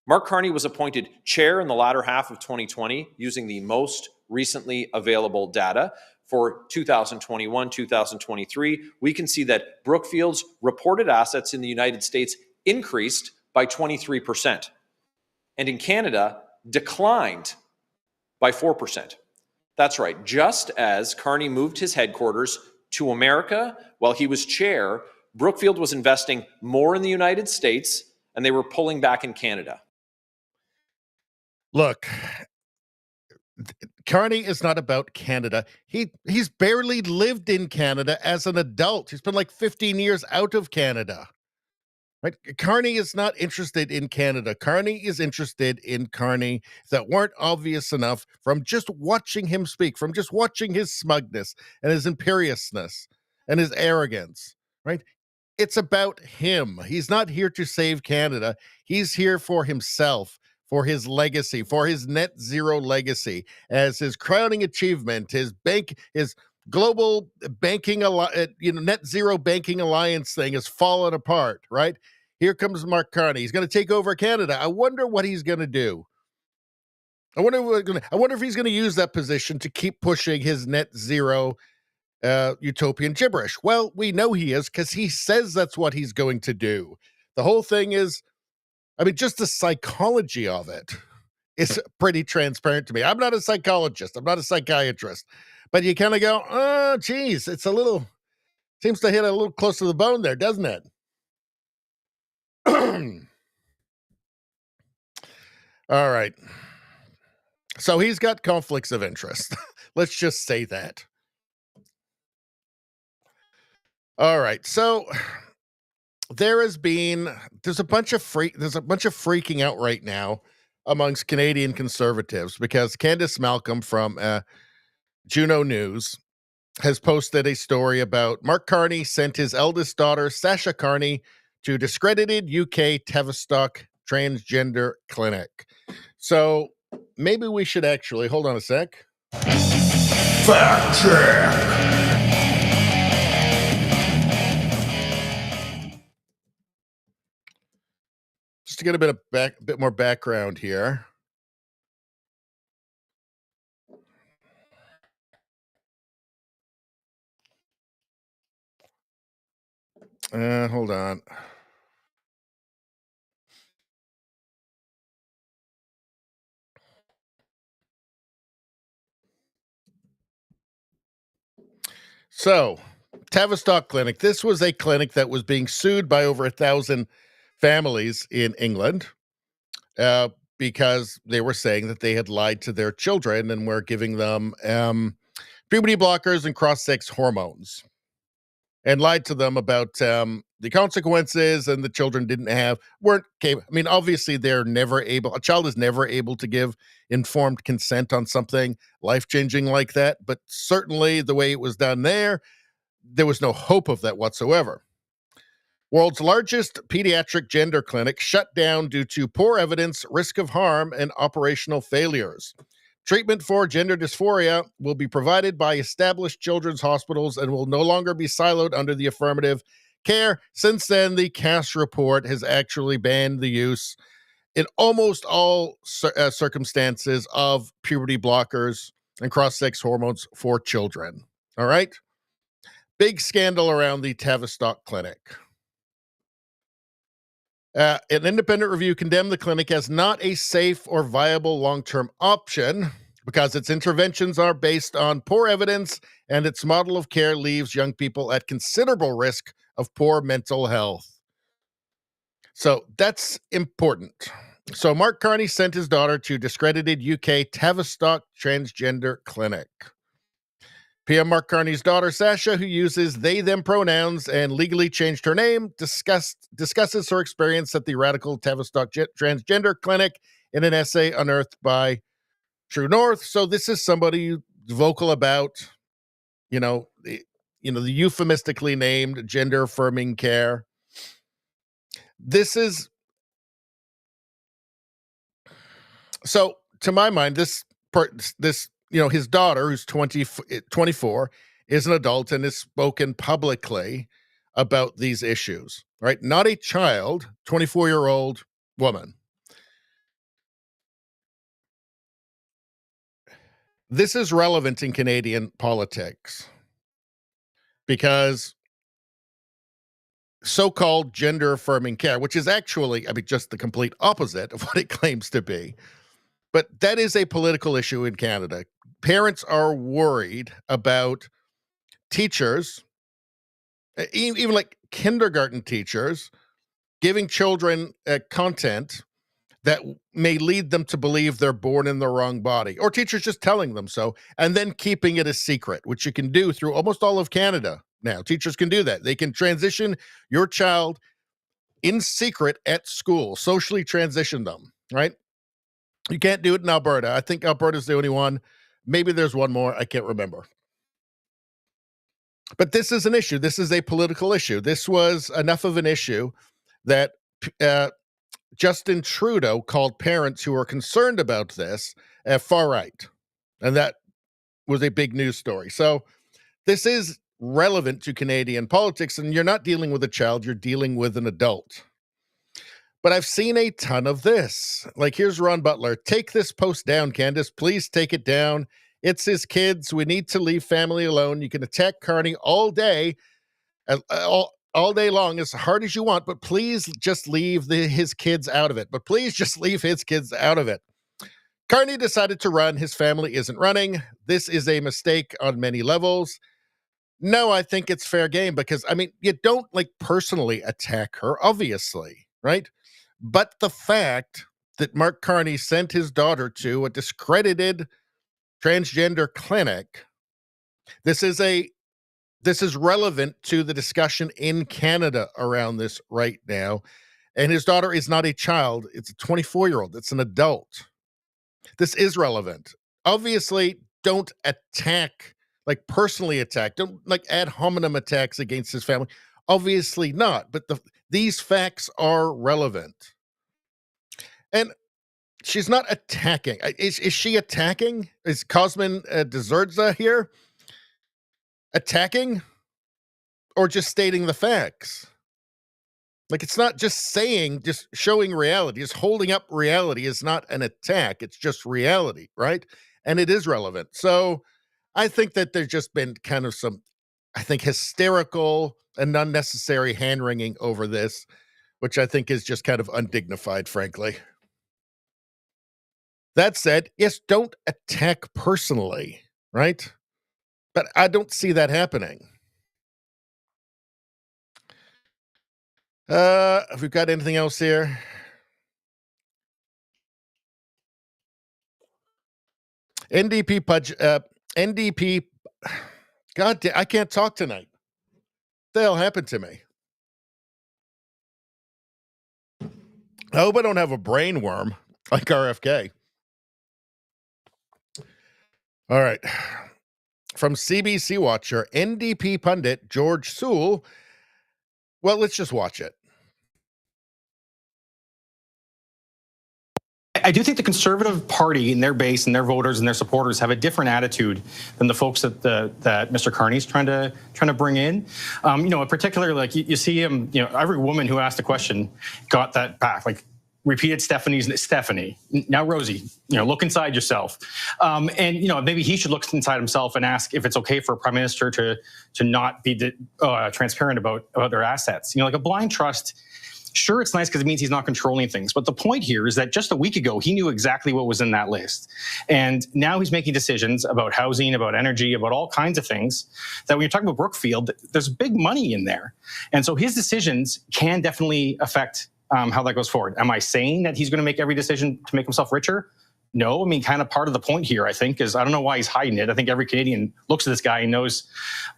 Mark Carney was appointed chair in the latter half of 2020 using the most recently available data. For 2021-2023, we can see that Brookfield's reported assets in the United States increased by 23%, and in Canada declined by 4%. That's right, just as Carney moved his headquarters to America while he was chair, Brookfield was investing more in the United States, and they were pulling back in Canada. Look, Carney is not about Canada. He's barely lived in Canada as an adult. He's been like 15 years out of Canada. Right? Carney is not interested in Canada. Carney is interested in Carney that weren't obvious enough from just watching him speak, from just watching his smugness and his imperiousness and his arrogance, right? It's about him. He's not here to save Canada. He's here for himself, for his legacy, for his net zero legacy as his crowning achievement, his global banking, net zero banking alliance thing has fallen apart, right? Here comes Mark Carney. He's going to take over Canada. I wonder what he's going to do. I wonder if he's going to use that position to keep pushing his net zero utopian gibberish. Well, we know he is because he says that's what he's going to do. The whole thing is, just the psychology of it is pretty transparent to me. I'm not a psychologist. I'm not a psychiatrist. But you kind of go, oh, geez, seems to hit a little close to the bone there, doesn't it? All right. So he's got conflicts of interest. Let's just say that. All right. So there's a bunch of freaking out right now amongst Canadian conservatives because Candice Malcolm from Juno News has posted a story about Mark Carney sent his eldest daughter, Sasha Carney, to discredited UK Tavistock transgender clinic. So maybe we should actually, hold on a sec. Fact check. Just to get a bit more background here. Hold on. So, Tavistock Clinic. This was a clinic that was being sued by over 1,000 families in England. because they were saying that they had lied to their children and were giving them puberty blockers and cross-sex hormones, and lied to them about the consequences, and the children weren't capable. I mean, obviously, a child is never able to give informed consent on something life-changing like that, but certainly the way it was done there was no hope of that whatsoever. World's largest pediatric gender clinic shut down due to poor evidence, risk of harm, and operational failures. Treatment for gender dysphoria will be provided by established children's hospitals and will no longer be siloed under the affirmative care. Since then, the Cass report has actually banned the use in almost all circumstances of puberty blockers and cross-sex hormones for children. All right? Big scandal around the Tavistock Clinic. An independent review condemned the clinic as not a safe or viable long-term option because its interventions are based on poor evidence and its model of care leaves young people at considerable risk of poor mental health. So that's important. So Mark Carney sent his daughter to discredited UK Tavistock Transgender Clinic. PM Mark Carney's daughter, Sasha, who uses they-them pronouns and legally changed her name, discusses her experience at the radical Tavistock Transgender Clinic in an essay unearthed by True North. So this is somebody vocal about, the euphemistically named gender-affirming care. So to my mind, his daughter, who's 24, is an adult and has spoken publicly about these issues, right? Not a child, 24-year-old woman. This is relevant in Canadian politics because so-called gender-affirming care, which is actually, just the complete opposite of what it claims to be, but that is a political issue in Canada. Parents are worried about teachers, even like kindergarten teachers, giving children content that may lead them to believe they're born in the wrong body, or teachers just telling them so, and then keeping it a secret, which you can do through almost all of Canada now. Teachers can do that. They can transition your child in secret at school, socially transition them, right? You can't do it in Alberta. I think Alberta's the only one. Maybe there's one more. I can't remember. But this is an issue. This is a political issue. This was enough of an issue that Justin Trudeau called parents who are concerned about this far right. And that was a big news story. So this is relevant to Canadian politics, and you're not dealing with a child, you're dealing with an adult. But I've seen a ton of this. Like, here's Ron Butler. Take this post down, Candace. Please take it down. It's his kids. We need to leave family alone. You can attack Carney all day, all day long, as hard as you want, but please just leave his kids out of it. But please just leave his kids out of it. Carney decided to run. His family isn't running. This is a mistake on many levels. No, I think it's fair game because, you don't personally attack her, obviously, right? But the fact that Mark Carney sent his daughter to a discredited transgender clinic, this is relevant to the discussion in Canada around this right now. And his daughter is not a child. It's a 24-year-old. It's an adult. This is relevant. Obviously, don't attack, personally attack. Don't ad hominem attacks against his family. Obviously not. But these facts are relevant. And she's not attacking. Is she attacking? Is Cosmin Dezerza here attacking? Or just stating the facts? It's not just showing reality. Just holding up reality is not an attack. It's just reality, right? And it is relevant. So I think that there's just been kind of some, hysterical and unnecessary hand-wringing over this, which I think is just kind of undignified, frankly. That said, yes, don't attack personally, right? But I don't see that happening. Have we got anything else here? NDP NDP. God damn, I can't talk tonight. What the hell happened to me? I hope I don't have a brain worm like RFK. All right. From CBC Watcher, NDP pundit George Sewell. Well, let's just watch it. I do think the Conservative Party and their base and their voters and their supporters have a different attitude than the folks that Mr. Carney's trying to bring in. In particular, like you see him, every woman who asked a question got that back. Like repeated Stephanie, now Rosie, look inside yourself. Maybe he should look inside himself and ask if it's okay for a prime minister to not be transparent about their assets. Like a blind trust. Sure, it's nice because it means he's not controlling things. But the point here is that just a week ago, he knew exactly what was in that list. And now he's making decisions about housing, about energy, about all kinds of things that when you're talking about Brookfield, there's big money in there. And so his decisions can definitely affect how that goes forward. Am I saying that he's going to make every decision to make himself richer? No, I mean, kind of part of the point here, I think, is I don't know why he's hiding it. I think every Canadian looks at this guy and knows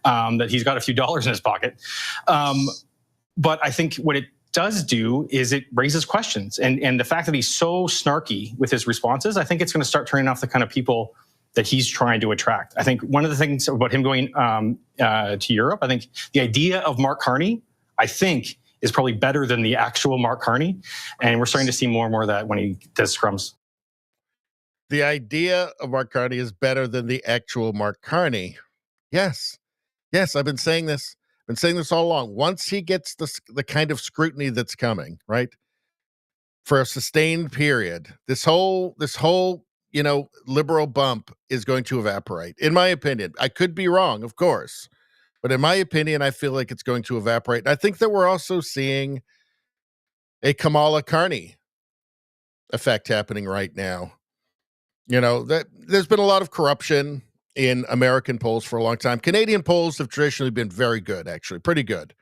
that he's got a few dollars in his pocket. But I think what it does do is it raises questions. And the fact that he's so snarky with his responses, I think it's going to start turning off the kind of people that he's trying to attract. I think one of the things about him going to Europe, I think the idea of Mark Carney, I think, is probably better than the actual Mark Carney. And we're starting to see more and more of that when he does scrums. The idea of Mark Carney is better than the actual Mark Carney. Yes. Yes, I've been saying this. Been saying this all along. Once he gets the kind of scrutiny that's coming, right, for a sustained period, this whole liberal bump is going to evaporate. In my opinion, I could be wrong, of course, but in my opinion, I feel like it's going to evaporate. I think that we're also seeing a Kamala Carney effect happening right now. That there's been a lot of corruption in American polls for a long time. Canadian polls have traditionally been very good, actually, pretty good.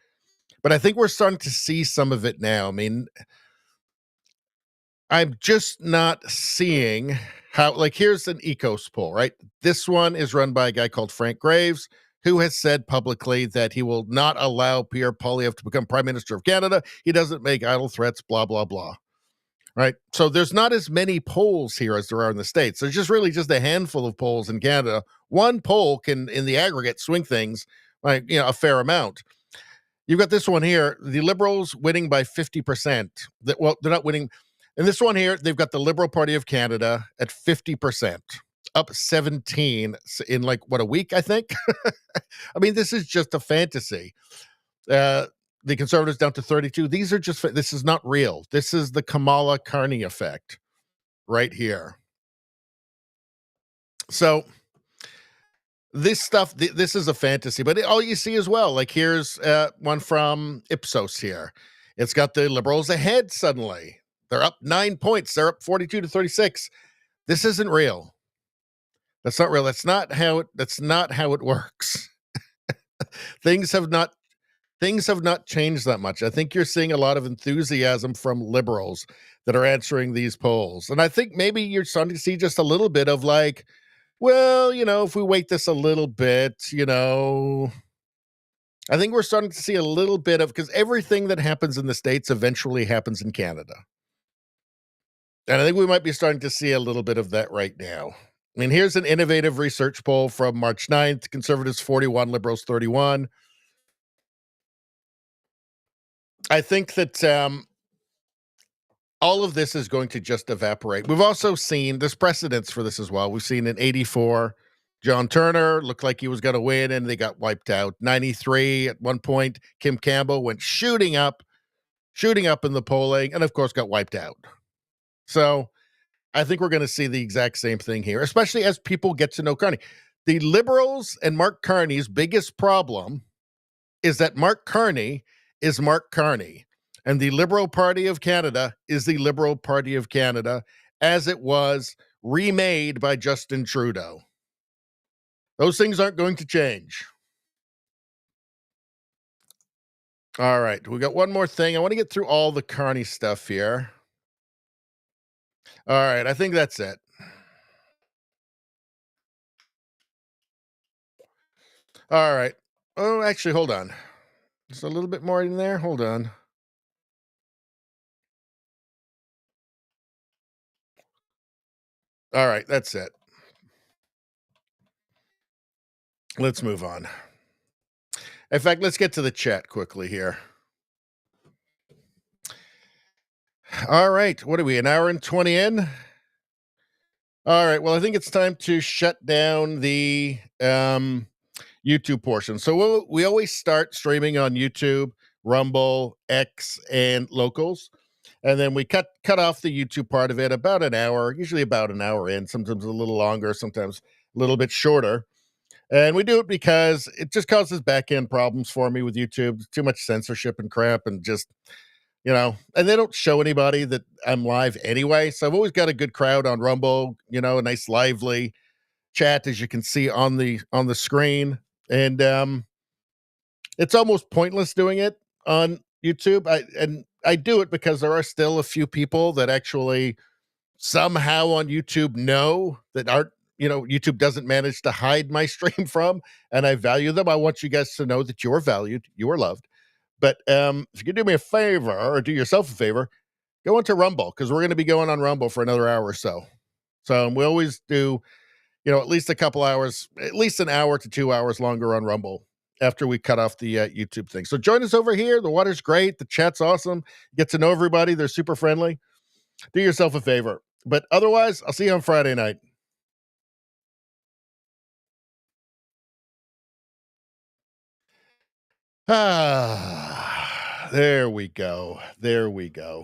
But I think we're starting to see some of it now. I mean, I'm just not seeing how, like, here's an Ecos poll, right? This one is run by a guy called Frank Graves, who has said publicly that he will not allow Pierre Poilievre to become Prime Minister of Canada. He doesn't make idle threats, blah, blah, blah. Right. So there's not as many polls here as there are in the States. There's just really just a handful of polls in Canada. One poll can, in the aggregate, swing things like, a fair amount. You've got this one here, the Liberals winning by 50%. Well, they're not winning. In this one here, they've got the Liberal Party of Canada at 50%, up 17 in a week, I think. I mean, this is just a fantasy. The Conservatives down to 32. This is not real. This is the Kamala Carney effect right here. So this stuff, this is a fantasy, but all you see as well, like here's one from Ipsos here. It's got the Liberals ahead suddenly. They're up 9 points. They're up 42 to 36. This isn't real. That's not real. That's not how it works. Things have not changed that much. I think you're seeing a lot of enthusiasm from liberals that are answering these polls. And I think maybe you're starting to see just a little bit of like, well, if we wait this a little bit, I think we're starting to see a little bit of, because everything that happens in the States eventually happens in Canada. And I think we might be starting to see a little bit of that right now. I mean, here's an innovative research poll from March 9th, Conservatives 41, Liberals 31. I think that all of this is going to just evaporate. We've also seen, there's precedents for this as well. We've seen in 84, John Turner looked like he was going to win and they got wiped out. 93, at one point, Kim Campbell went shooting up in the polling and, of course, got wiped out. So I think we're going to see the exact same thing here, especially as people get to know Carney. The Liberals and Mark Carney's biggest problem is that Mark Carney is Mark Carney, and the Liberal Party of Canada is the Liberal Party of Canada as it was remade by Justin Trudeau. Those things aren't going to change. All right, we got one more thing. I want to get through all the Carney stuff here. All right, I think that's it. All right. Oh, actually, hold on. There's a little bit more in there. Hold on. All right, that's it. Let's move on. In fact, let's get to the chat quickly here. All right, what are we, an hour and 20 in? All right, well, I think it's time to shut down the YouTube portion. So we always start streaming on YouTube, Rumble, X, and Locals. And then we cut off the YouTube part of it about an hour, usually about an hour in, sometimes a little longer, sometimes a little bit shorter. And we do it because it just causes back end problems for me with YouTube. Too much censorship and crap, and just, and they don't show anybody that I'm live anyway. So I've always got a good crowd on Rumble, a nice lively chat, as you can see on the screen. And it's almost pointless doing it on YouTube. I do it because there are still a few people that actually somehow on YouTube know that aren't, YouTube doesn't manage to hide my stream from, and I value them. I want you guys to know that you're valued, you are loved. But if you could do me a favor, or do yourself a favor, go into Rumble, because we're going to be going on Rumble for another hour or so. So we always do, at least a couple hours, at least an hour to 2 hours longer on Rumble after we cut off the YouTube thing. So join us over here. The water's great. The chat's awesome. Get to know everybody. They're super friendly. Do yourself a favor. But otherwise, I'll see you on Friday night. There we go. There we go.